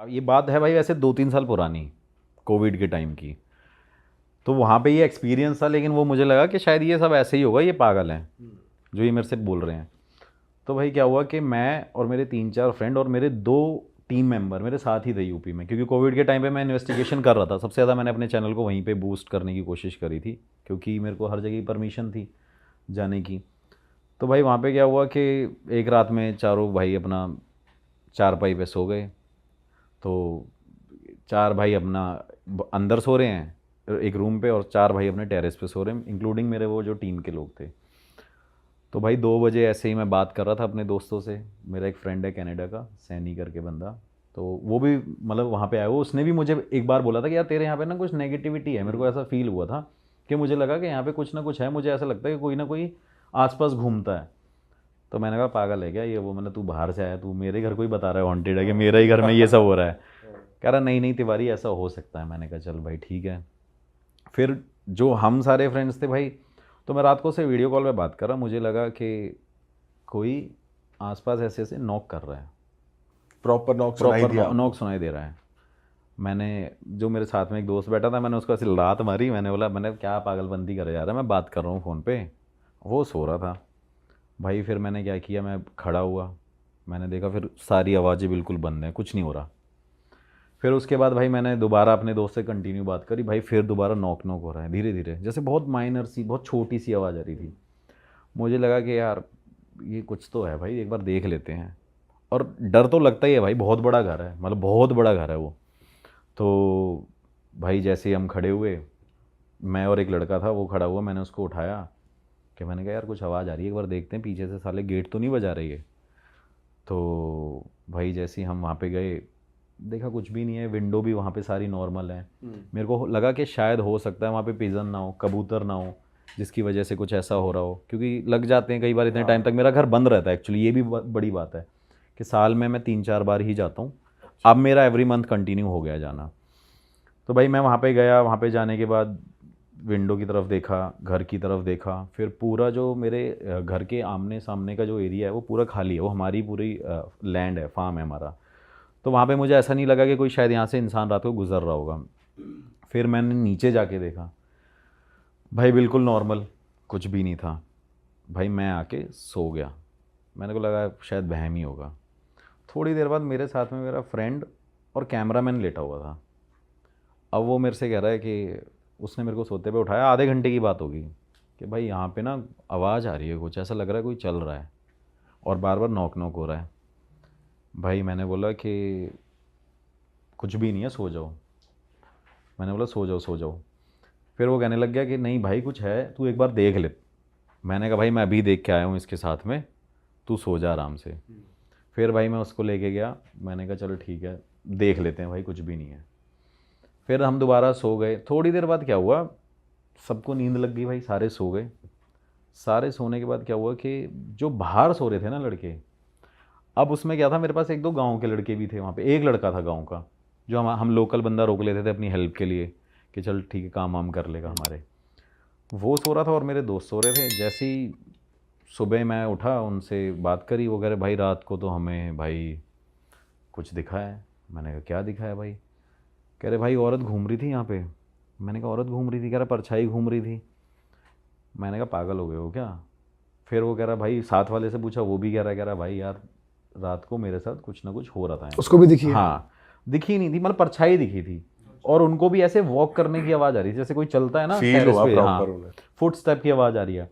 अब ये बात है भाई वैसे 2-3 साल पुरानी, कोविड के टाइम की। तो वहाँ पे ये एक्सपीरियंस था, लेकिन वो मुझे लगा कि शायद ये सब ऐसे ही होगा, ये पागल हैं जो ये मेरे से बोल रहे हैं। तो भाई क्या हुआ कि मैं और मेरे 3-4 फ्रेंड और मेरे 2 टीम मेंबर मेरे साथ ही थे यूपी में, क्योंकि कोविड के टाइम पे मैं इन्वेस्टिगेशन कर रहा था। सबसे ज़्यादा मैंने अपने चैनल को वहीं पे बूस्ट करने की कोशिश करी थी, क्योंकि मेरे को हर जगह परमिशन थी जाने की। तो भाई वहाँ पे क्या हुआ कि एक रात में चारों भाई अपना चारपाई पे सो गए। तो 4 भाई अपना अंदर सो रहे हैं एक रूम पे, और 4 भाई अपने टेरेस पे सो रहे हैं, इंक्लूडिंग मेरे वो जो टीम के लोग थे। तो भाई 2 बजे ऐसे ही मैं बात कर रहा था अपने दोस्तों से। मेरा एक फ्रेंड है कनाडा का, सैनी करके बंदा। तो वो भी मतलब वहाँ पे आया हुआ, उसने भी मुझे एक बार बोला था कि यार तेरे यहाँ पे ना कुछ नेगेटिविटी है। मेरे को ऐसा फील हुआ था कि मुझे लगा कि यहाँ पे कुछ ना कुछ है, मुझे ऐसा लगता है कि कोई ना कोई आसपास घूमता है। तो मैंने कहा पागल है क्या ये, वो मतलब तू बाहर से आया, तू मेरे घर को ही बता रहा है हॉन्टेड है, कि मेरे ही घर में ये सब हो रहा है। कह रहा नहीं नहीं तिवारी ऐसा हो सकता है। मैंने कहा चल भाई ठीक है। फिर जो हम सारे फ्रेंड्स थे भाई, तो मैं रात को से वीडियो कॉल पे बात कर रहा, मुझे लगा कि कोई आसपास ऐसे ऐसे नॉक कर रहा है, प्रॉपर नॉक सुनाई प्रॉपर दिया आपको? नॉक सुनाई दे रहा है। मैंने, जो मेरे साथ में एक दोस्त बैठा था, मैंने उसको ऐसे लात मारी। मैंने बोला मैंने क्या पागलपंती करे जा रहा है, मैं बात कर रहा हूँ फ़ोन पे। वो सो रहा था भाई। फिर मैंने क्या किया, मैं खड़ा हुआ, मैंने देखा फिर सारी आवाज़ें बिल्कुल बंद हैं, कुछ नहीं हो रहा। फिर उसके बाद भाई मैंने दोबारा अपने दोस्त से कंटिन्यू बात करी, भाई फिर दोबारा नॉक नॉक हो रहा है धीरे धीरे, जैसे बहुत माइनर सी, बहुत छोटी सी आवाज़ आ रही थी। मुझे लगा कि यार ये कुछ तो है भाई, एक बार देख लेते हैं। और डर तो लगता ही है भाई, बहुत बड़ा घर है, मतलब बहुत बड़ा घर है वो। तो भाई जैसे ही हम खड़े हुए, मैं और एक लड़का था वो खड़ा हुआ, मैंने उसको उठाया कि मैंने कहा यार कुछ आवाज़ आ रही है, एक बार देखते हैं पीछे से, साले गेट तो नहीं बजा रही है। तो भाई जैसे ही हम वहाँ पे गए, देखा कुछ भी नहीं है, विंडो भी वहाँ पे सारी नॉर्मल है। मेरे को लगा कि शायद हो सकता है वहाँ पे पिजन ना हो, कबूतर ना हो, जिसकी वजह से कुछ ऐसा हो रहा हो, क्योंकि लग जाते हैं कई बार। इतने टाइम तक मेरा घर बंद रहता है एक्चुअली, ये भी बड़ी बात है कि साल में मैं 3-4 बार ही जाता हूँ। अब मेरा एवरी मंथ कंटिन्यू हो गया जाना। तो भाई मैं वहाँ पे गया, वहाँ पे जाने के बाद विंडो की तरफ देखा, घर की तरफ देखा, फिर पूरा जो मेरे घर के आमने सामने का जो एरिया है वो पूरा खाली है, वो हमारी पूरी लैंड है, फार्म है हमारा। तो वहाँ पे मुझे ऐसा नहीं लगा कि कोई शायद यहाँ से इंसान रात को गुजर रहा होगा। फिर मैंने नीचे जाके देखा, भाई बिल्कुल नॉर्मल, कुछ भी नहीं था। भाई मैं आके सो गया, मैंने को लगा शायद वहम ही होगा। थोड़ी देर बाद मेरे साथ में मेरा फ्रेंड और कैमरामैन लेटा हुआ था। अब वो मेरे से कह रहा है कि उसने मेरे को सोते पे उठाया, आधे घंटे की बात होगी, कि भाई यहाँ पे ना आवाज़ आ रही है, कुछ ऐसा लग रहा है कोई चल रहा है, और बार बार नॉक नॉक हो रहा है। भाई मैंने बोला कि कुछ भी नहीं है, सो जाओ। मैंने बोला सो जाओ सो जाओ। फिर वो कहने लग गया कि नहीं भाई कुछ है, तू एक बार देख ले। मैंने कहा भाई मैं अभी देख के आया हूँ इसके साथ में, तू सो जा आराम से। फिर भाई मैं उसको लेके गया, मैंने कहा चलो ठीक है देख लेते हैं भाई, कुछ भी नहीं है। फिर हम दोबारा सो गए। थोड़ी देर बाद क्या हुआ, सबको नींद लग गई भाई, सारे सो गए। सारे सोने के बाद क्या हुआ कि जो बाहर सो रहे थे ना लड़के, अब उसमें क्या था, मेरे पास 1-2 गांव के लड़के भी थे वहाँ पे। एक लड़का था गांव का, जो हम लोकल बंदा रोक लेते थे अपनी हेल्प के लिए, कि चल ठीक है काम वाम कर लेगा हमारे। वो सो रहा था और मेरे दोस्त सो रहे थे। जैसे ही सुबह मैं उठा, उनसे बात करी, वो कह रहे भाई रात को तो हमें भाई कुछ दिखा है। मैंने कहा क्या दिखा है भाई? कह रहे भाई औरत घूम रही थी यहाँ पे। मैंने कहा औरत घूम रही थी? कह रहा परछाई घूम रही थी। मैंने कहा पागल हो गए हो क्या? फिर वो कह रहा भाई, साथ वाले से पूछा, वो भी कह रहा भाई यार रात को मेरे साथ कुछ ना कुछ हो रहा था यहाँ उसको भी दिखी पे। है? हाँ, दिखी नहीं थी, मतलब परछाई दिखी थी। और उनको भी ऐसे वॉक करने की आवाज़ आ रही थी, जैसे कोई चलता है ना फील टेरेस हुआ पे, हाँ, प्रॉपर उन्हें? फुट स्टेप की आवाज़ आ रही है।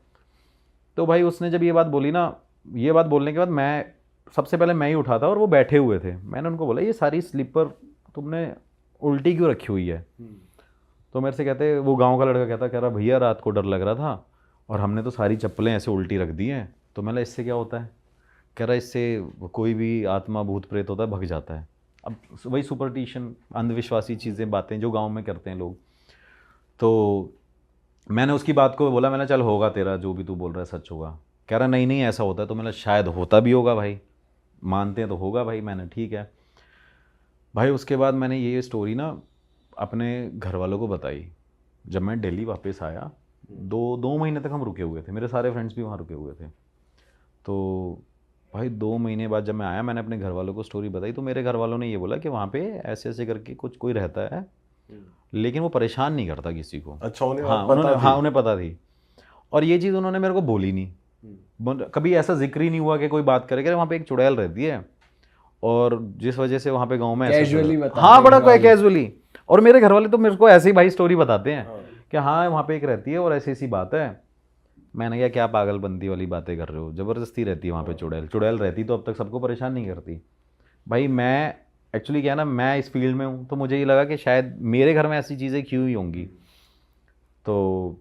तो भाई उसने जब ये बात बोली ना, ये बात बोलने के बाद मैं, सबसे पहले मैं ही उठा था और वो बैठे हुए थे। मैंने उनको बोला ये सारी स्लीपर तुमने उल्टी क्यों रखी हुई है? तो मेरे से कहते, वो गांव का लड़का कह रहा भैया रात को डर लग रहा था और हमने तो सारी चप्पलें ऐसे उल्टी रख दी हैं। तो मैंने इससे क्या होता है? कह रहा इससे कोई भी आत्मा भूत प्रेत होता है भग जाता है। अब वही सुपरटिशन, अंधविश्वासी चीज़ें, बातें जो गांव में करते हैं लोग। तो मैंने उसकी बात को बोला, मैंने चल होगा तेरा जो भी तू बोल रहा है सच होगा। कह रहा नहीं नहीं ऐसा होता है। तो मैंने शायद होता भी होगा भाई, मानते हैं तो होगा भाई। मैंने ठीक है भाई। उसके बाद मैंने ये स्टोरी ना अपने घर वालों को बताई। जब मैं दिल्ली वापस आया, 2 महीने तक हम रुके हुए थे, मेरे सारे फ्रेंड्स भी वहाँ रुके हुए थे। तो भाई 2 महीने बाद जब मैं आया, मैंने अपने घर वालों को स्टोरी बताई, तो मेरे घर वालों ने ये बोला कि वहाँ पे ऐसे ऐसे करके कुछ कोई रहता है, लेकिन वो परेशान नहीं करता किसी को। अच्छा, उन्हें हाँ पता उन्होंने, थी। हाँ उन्हें पता थी। और ये चीज़ उन्होंने मेरे को बोली नहीं, कभी ऐसा जिक्र ही नहीं हुआ कि कोई बात करे कि वहाँ पे एक चुड़ैल रहती है और जिस वजह से वहाँ पे गांव में ऐसा Casually चल- बता हाँ रहे बड़ा घर वाले। कैजुअली। और मेरे घर वाले तो मेरे को ऐसे ही भाई स्टोरी बताते हैं कि हाँ वहाँ पे एक रहती है और ऐसी ऐसी बात है। मैंने कहा क्या पागलपंती वाली बातें कर रहे हो, ज़बरदस्ती रहती है वहाँ पे चुड़ैल। चुड़ैल रहती तो अब तक सबको परेशान नहीं करती। भाई मैं एक्चुअली क्या है ना, मैं इस फील्ड में हूँ तो मुझे ये लगा कि शायद मेरे घर में ऐसी चीज़ें क्यों ही होंगी। तो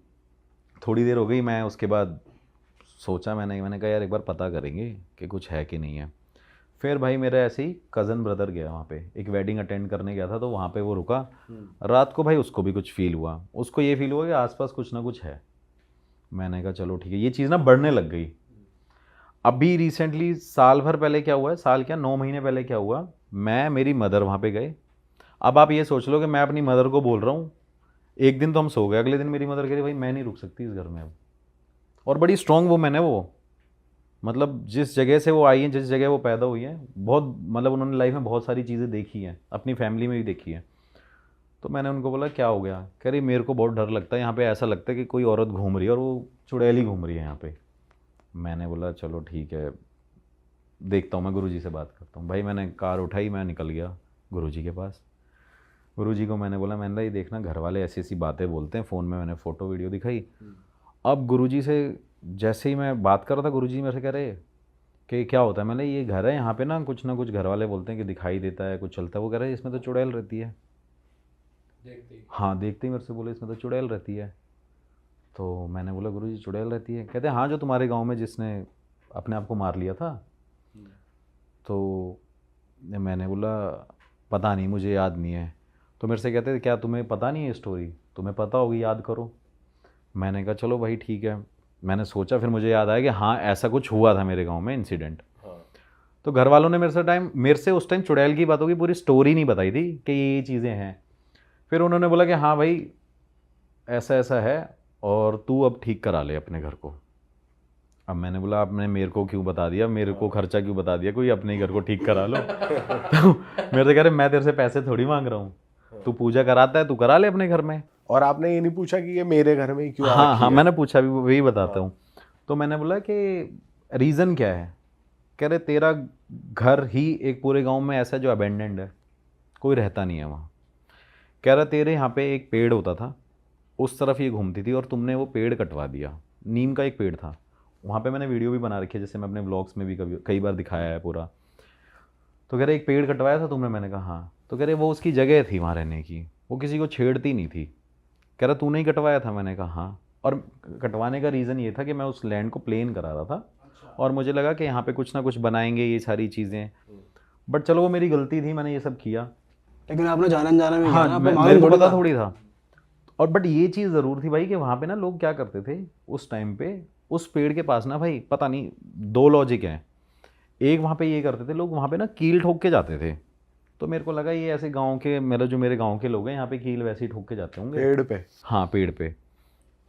थोड़ी देर हो गई, मैं उसके बाद सोचा, मैंने कहा यार एक बार पता करेंगे कि कुछ है कि नहीं है। फिर भाई मेरा ऐसे ही कज़न ब्रदर गया वहाँ पे, एक वेडिंग अटेंड करने गया था, तो वहाँ पे वो रुका रात को। भाई उसको भी कुछ फील हुआ, उसको ये फील हुआ कि आसपास कुछ ना कुछ है। मैंने कहा चलो ठीक है, ये चीज़ ना बढ़ने लग गई। अभी रिसेंटली साल भर पहले क्या हुआ है, साल क्या 9 महीने पहले क्या हुआ, मैं मेरी मदर वहाँ पे गए। अब आप ये सोच लो कि मैं अपनी मदर को बोल रहा हूँ, एक दिन तो हम सो गए, अगले दिन मेरी मदर कह रही भाई मैं नहीं रुक सकती इस घर में अब। और बड़ी स्ट्रॉन्ग वुमेन है वो, मतलब जिस जगह से वो आई है, जिस जगह वो पैदा हुई है, बहुत मतलब उन्होंने लाइफ में बहुत सारी चीज़ें देखी हैं, अपनी फैमिली में भी देखी है। तो मैंने उनको बोला क्या हो गया, कह रही मेरे को बहुत डर लगता है यहाँ पे, ऐसा लगता है कि कोई औरत घूम रही है और वो चुड़ैल ही घूम रही है यहाँ पे। मैंने बोला चलो ठीक है, देखता हूँ, मैं गुरुजी से बात करता हूँ। भाई मैंने कार उठाई, मैं निकल गया गुरुजी के पास। गुरुजी को मैंने बोला, मैंने ये देखना घर वाले ऐसी ऐसी बातें बोलते हैं, फ़ोन में मैंने फ़ोटो वीडियो दिखाई। अब गुरुजी से जैसे ही मैं बात कर रहा था, गुरुजी मेरे से कह रहे कि क्या होता है। मैंने ये घर है यहाँ पे ना कुछ घर वाले बोलते हैं कि दिखाई देता है, कुछ चलता है। वो कह रहे हैं इसमें तो चुड़ैल रहती है। हाँ देखते ही मेरे से बोले इसमें तो चुड़ैल रहती है। तो मैंने बोला गुरुजी चुड़ैल रहती है? कहते हैं हाँ, जो तुम्हारे गांव में जिसने अपने आप को मार लिया था। तो मैंने बोला पता नहीं, मुझे याद नहीं है। तो मेरे से कहते थे क्या तुम्हें पता नहीं है स्टोरी, तुम्हें पता होगी, याद करो। मैंने कहा चलो भाई ठीक है। मैंने सोचा, फिर मुझे याद आया कि हाँ ऐसा कुछ हुआ था मेरे गांव में इंसिडेंट। तो घर वालों ने मेरे से उस टाइम चुड़ैल की बातों की पूरी स्टोरी नहीं बताई थी कि ये चीज़ें हैं। फिर उन्होंने बोला कि हाँ भाई ऐसा ऐसा है और तू अब ठीक करा ले अपने घर को। अब मैंने बोला आपने मेरे को क्यों बता दिया, मेरे को खर्चा क्यों बता दिया, कोई अपने ही घर को ठीक करा लो। तो मेरे से कह रहे मैं तेरे से पैसे थोड़ी मांग रहा हूँ, तू पूजा कराता है तू करा ले अपने घर में। और आपने ये नहीं पूछा कि ये मेरे घर में ही क्यों आ हाँ रखी हाँ है? मैंने पूछा भी, वही बताता हूँ। तो मैंने बोला कि रीज़न क्या है। कह रहे तेरा घर ही एक पूरे गांव में ऐसा है जो अबेंडेंड है, कोई रहता नहीं है वहाँ। कह रहा तेरे यहाँ पे एक पेड़ होता था, उस तरफ ये घूमती थी और तुमने वो पेड़ कटवा दिया। नीम का एक पेड़ था वहाँ पे, मैंने वीडियो भी बना रखी है, जैसे मैं अपने व्लॉग्स में भी कई बार दिखाया है पूरा। तो कह रहे एक पेड़ कटवाया था तुमने, मैंने कहा हाँ। तो कह रहे वो उसकी जगह थी वहाँ रहने की, वो किसी को छेड़ती नहीं थी। कह रहा तूने ही कटवाया था, मैंने कहा हाँ। और कटवाने का रीज़न ये था कि मैं उस लैंड को प्लेन करा रहा था और मुझे लगा कि यहाँ पे कुछ ना कुछ बनाएंगे ये सारी चीज़ें। बट चलो वो मेरी गलती थी, मैंने ये सब किया। लेकिन आपने जाना में किया ना, हाँ आपको मेरे मालूम को थोड़ी पता था। थोड़ी था। और बट ये चीज़ ज़रूर थी भाई कि वहाँ पे ना लोग क्या करते थे उस टाइम पे, उस पेड़ के पास ना भाई पता नहीं 2 लॉजिक हैं। एक वहाँ पे ये करते थे लोग, वहाँ पे ना कील ठोक के जाते थे। तो मेरे को लगा ये ऐसे गांव के, मेरे गांव के लोग हैं यहाँ पे कील वैसे ही ठोक के जाते होंगे पेड़ पे? हाँ पेड़ पे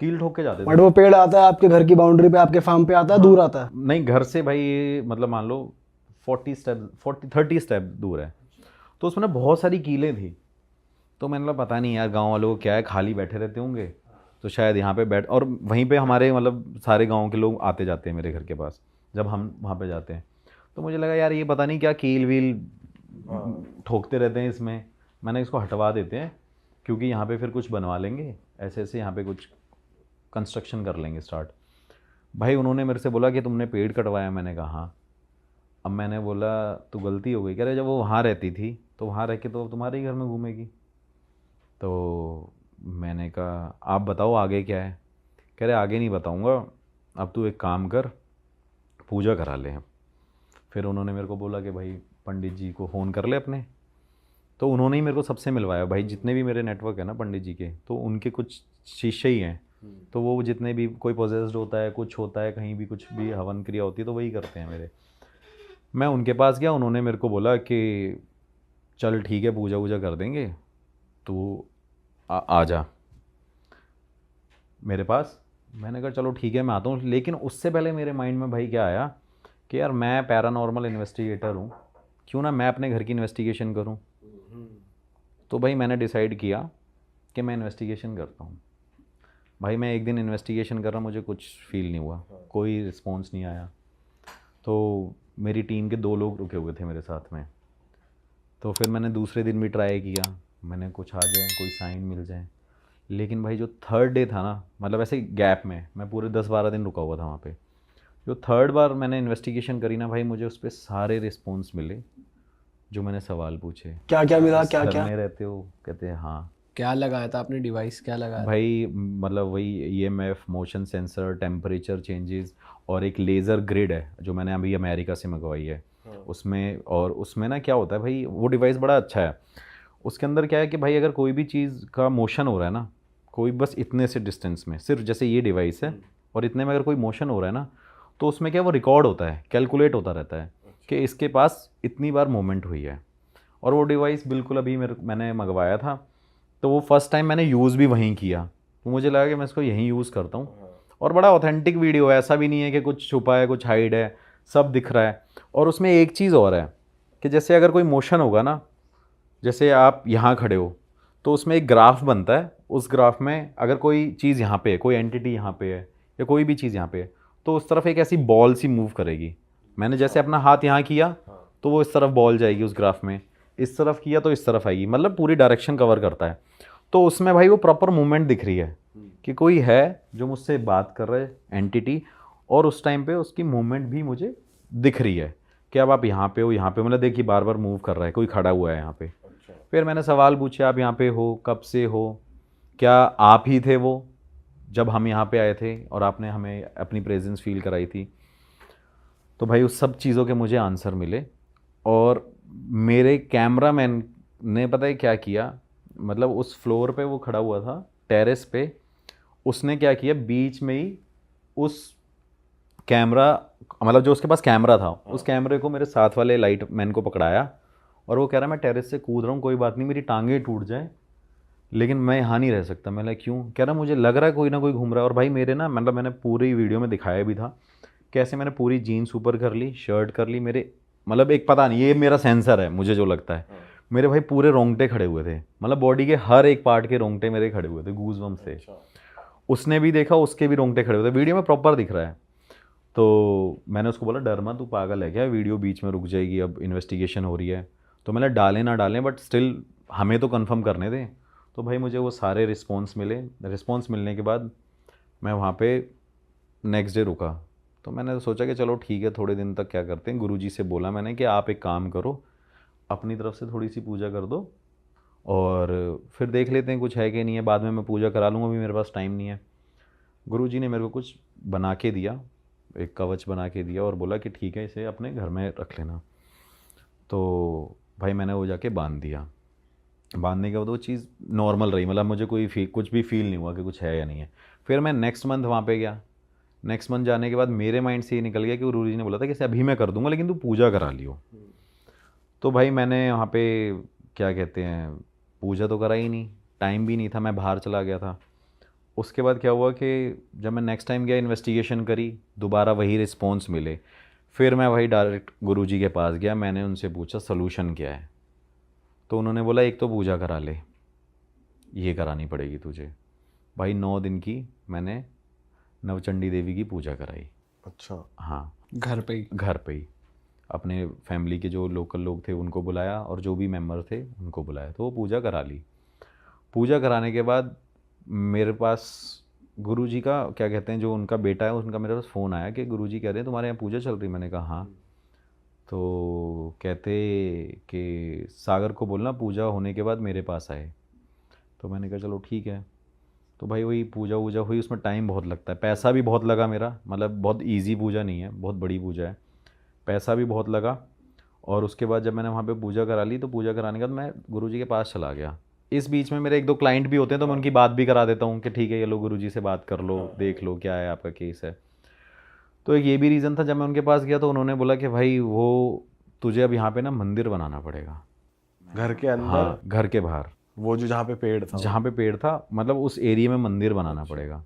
कील ठोक के जाते बट थे। वो पेड़ आता है आपके घर की बाउंड्री पे, आपके फार्म पे आता है, दूर आता है? नहीं घर से भाई ये मतलब मान लो 30 स्टेप दूर है। तो उसमें ना बहुत सारी कीलें थी। तो मैंने बोला पता नहीं यार गांव वालों को क्या है, खाली बैठे रहते होंगे तो शायद यहाँ पे बैठ, और वहीं पे हमारे मतलब सारे गांव के लोग आते जाते हैं मेरे घर के पास जब हम वहाँ पे जाते हैं। तो मुझे लगा यार ये पता नहीं क्या कील वील ठोकते रहते हैं इसमें, मैंने इसको हटवा देते हैं क्योंकि यहाँ पे फिर कुछ बनवा लेंगे, ऐसे ऐसे यहाँ पे कुछ कंस्ट्रक्शन कर लेंगे स्टार्ट। भाई उन्होंने मेरे से बोला कि तुमने पेड़ कटवाया, मैंने कहा हाँ। अब मैंने बोला तो गलती हो गई। कह रहे जब वो वहाँ रहती थी तो वहाँ रह के तो तुम्हारे ही घर में घूमेगी। तो मैंने कहा आप बताओ आगे क्या है। कह रहे आगे नहीं बताऊँगा, अब तू एक काम कर पूजा करा ले। फिर उन्होंने मेरे को बोला कि भाई पंडित जी को फ़ोन कर ले अपने। तो उन्होंने ही मेरे को सबसे मिलवाया भाई, जितने भी मेरे नेटवर्क है ना पंडित जी के, तो उनके कुछ शिष्य ही हैं। तो वो जितने भी कोई पोजेस्ड होता है, कुछ होता है कहीं भी, कुछ भी हवन क्रिया होती है तो वही करते हैं मेरे। मैं उनके पास गया, उन्होंने मेरे को बोला कि चल ठीक है पूजा वूजा कर देंगे, तू आ जा मेरे पास। मैंने कहा चलो ठीक है मैं आता हूँ। लेकिन उससे पहले मेरे माइंड में भाई क्या आया कि यार मैं पैरानॉर्मल इन्वेस्टिगेटर हूँ, क्यों ना मैं अपने घर की इन्वेस्टिगेशन करूँ। तो भाई मैंने डिसाइड किया कि मैं इन्वेस्टिगेशन करता हूँ। भाई मैं एक दिन इन्वेस्टिगेशन कर रहा, मुझे कुछ फील नहीं हुआ, कोई रिस्पॉन्स नहीं आया। तो मेरी टीम के 2 लोग रुके हुए थे मेरे साथ में। तो फिर मैंने दूसरे दिन भी ट्राई किया, मैंने कुछ आ जाए, कोई साइन मिल जाए। लेकिन भाई जो थर्ड डे था ना, मतलब ऐसे गैप में मैं पूरे 10-12 दिन रुका हुआ था वहाँ पे। जो थर्ड बार मैंने इन्वेस्टिगेशन करी ना भाई, मुझे उस पर सारे रिस्पॉन्स मिले जो मैंने सवाल पूछे। क्या क्या मिला, इस क्या घर क्या? में रहते हो? कहते हैं हाँ। क्या लगाया था आपने डिवाइस, क्या लगाया था? भाई मतलब वही EMF, motion sensor, temperature changes, और एक लेज़र ग्रिड है जो मैंने अभी अमेरिका से मंगवाई है। उसमें, और उसमें ना क्या होता है भाई, वो डिवाइस बड़ा अच्छा है। उसके अंदर क्या है कि भाई अगर कोई भी चीज़ का मोशन हो रहा है ना, कोई बस इतने से डिस्टेंस में, सिर्फ जैसे ये डिवाइस है और इतने में अगर कोई मोशन हो रहा है ना, तो उसमें क्या वो रिकॉर्ड होता है, कैलकुलेट होता रहता है कि इसके पास इतनी बार मूवमेंट हुई है। और वो डिवाइस बिल्कुल अभी मैंने मंगवाया था, तो वो फर्स्ट टाइम मैंने यूज़ भी वहीं किया, तो मुझे लगा कि मैं इसको यहीं यूज़ करता हूँ। और बड़ा ऑथेंटिक वीडियो है, ऐसा भी नहीं है कि कुछ छुपा है, कुछ हाइड है, सब दिख रहा है। और उसमें एक चीज़ और है कि जैसे अगर कोई मोशन होगा ना, जैसे आप यहाँ खड़े हो तो उसमें एक ग्राफ बनता है। उस ग्राफ में अगर कोई चीज़ यहाँ पे है, कोई एंटिटी यहाँ पे है, या कोई भी चीज़ यहाँ पे है, तो उस तरफ एक ऐसी बॉल सी मूव करेगी। मैंने जैसे अपना हाथ यहाँ किया तो वो इस तरफ बॉल जाएगी उस ग्राफ में, इस तरफ किया तो इस तरफ आएगी, मतलब पूरी डायरेक्शन कवर करता है। तो उसमें भाई वो प्रॉपर मूवमेंट दिख रही है कि कोई है जो मुझसे बात कर रहा है, एंटिटी, और उस टाइम पे उसकी मूवमेंट भी मुझे दिख रही है कि अब आप यहाँ पे हो, यहाँ पे, मतलब देखिए बार बार मूव कर रहा है, कोई खड़ा हुआ है यहाँ पे। फिर मैंने सवाल पूछे, आप यहाँ पे हो, कब से हो, क्या आप ही थे वो जब हम यहाँ पे आए थे और आपने हमें अपनी प्रेजेंस फील कराई थी। तो भाई उस सब चीज़ों के मुझे आंसर मिले। और मेरे कैमरामैन ने पता है क्या किया, मतलब उस फ्लोर पे वो खड़ा हुआ था, टेरेस पे, उसने क्या किया, बीच में ही उस कैमरा, मतलब जो उसके पास कैमरा था, उस कैमरे को मेरे साथ वाले लाइट मैन को पकड़ाया, और वो कह रहा है मैं टेरेस से कूद रहा हूँ, कोई बात नहीं, मेरी टांगें टूट जाए लेकिन मैं यहाँ नहीं रह सकता। मैंने क्यों? कह रहा मुझे लग रहा है कोई ना कोई घूम रहा है। और भाई मेरे ना, मतलब मैंने पूरी वीडियो में दिखाया भी था कैसे मैंने पूरी जीन्स ऊपर कर ली, शर्ट कर ली, मेरे मतलब एक पता नहीं, ये मेरा सेंसर है, मुझे जो लगता है, मेरे भाई पूरे रोंगटे खड़े हुए थे, मतलब बॉडी के हर एक पार्ट के रोंगटे मेरे खड़े हुए थे गूज़बम्प से। उसने भी देखा, उसके भी रोंगटे खड़े हुए थे, वीडियो में प्रॉपर दिख रहा है। तो मैंने उसको बोला डर मत, तू पागल है क्या, वीडियो बीच में रुक जाएगी, अब इन्वेस्टिगेशन हो रही है। तो मैंने डालें ना डालें, बट स्टिल हमें तो कंफर्म करने दें। तो भाई मुझे वो सारे रिस्पॉन्स मिले। रिस्पॉन्स मिलने के बाद मैं वहाँ पे नेक्स्ट डे रुका। तो मैंने सोचा कि चलो ठीक है, थोड़े दिन तक क्या करते हैं, गुरुजी से बोला मैंने कि आप एक काम करो, अपनी तरफ से थोड़ी सी पूजा कर दो और फिर देख लेते हैं कुछ है कि नहीं है, बाद में मैं पूजा करा लूँगा, अभी मेरे पास टाइम नहीं है। गुरुजी ने मेरे को कुछ बना के दिया, एक कवच बना के दिया, और बोला कि ठीक है, इसे अपने घर में रख लेना। तो भाई मैंने वो जाके बांध दिया। बांधने के बाद वो चीज़ नॉर्मल रही, मतलब मुझे कुछ भी फील नहीं हुआ कि कुछ है या नहीं है। फिर मैं नेक्स्ट मंथ वहाँ पे गया। नेक्स्ट मंथ जाने के बाद मेरे माइंड से ये निकल गया कि गुरुजी ने बोला था कि इसे अभी मैं कर दूंगा लेकिन तू पूजा करा लियो। तो भाई मैंने वहाँ पे क्या कहते हैं, पूजा तो करा ही नहीं, टाइम भी नहीं था, मैं बाहर चला गया था। उसके बाद क्या हुआ कि जब मैं नेक्स्ट टाइम गया, इन्वेस्टिगेशन करी, दोबारा वही रिस्पॉन्स मिले। फिर मैं वही डायरेक्ट गुरुजी के पास गया, मैंने उनसे पूछा सलूशन क्या है। तो उन्होंने बोला एक तो पूजा करा ले, ये करानी पड़ेगी तुझे। भाई 9 दिन की मैंने नवचंडी देवी की पूजा कराई। अच्छा। हाँ, घर पे ही? घर पे ही। अपने फैमिली के जो लोकल लोग थे उनको बुलाया और जो भी मेंबर थे उनको बुलाया, तो वो पूजा करा ली। पूजा कराने के बाद मेरे पास गुरुजी का क्या कहते हैं, जो उनका बेटा है, उनका मेरे पास फ़ोन आया कि गुरुजी कह रहे हैं तुम्हारे यहाँ पूजा चल रही। मैंने कहा हाँ। तो कहते कि सागर को बोलना पूजा होने के बाद मेरे पास आए। तो मैंने कहा चलो ठीक है। तो भाई वही पूजा वूजा हुई, उसमें टाइम बहुत लगता है, पैसा भी बहुत लगा मेरा, मतलब बहुत इजी पूजा नहीं है, बहुत बड़ी पूजा है, पैसा भी बहुत लगा। और उसके बाद जब मैंने वहाँ पे पूजा करा ली, तो पूजा कराने के बाद मैं गुरुजी के पास चला गया। इस बीच में मेरे 1-2 क्लाइंट भी होते हैं, तो मैं उनकी बात भी करा देता हूँ कि ठीक है ये लो गुरुजी से बात कर लो, देख लो क्या है आपका केस है। तो एक ये भी रीज़न था, जब मैं उनके पास गया तो उन्होंने बोला कि भाई वो तुझे अब यहाँ पे ना मंदिर बनाना पड़ेगा। घर के अंदर? हाँ, घर के बाहर, वो जो जहाँ पे पेड़ था? जहाँ पे पेड़ था, मतलब उस एरिया में मंदिर बनाना पड़ेगा।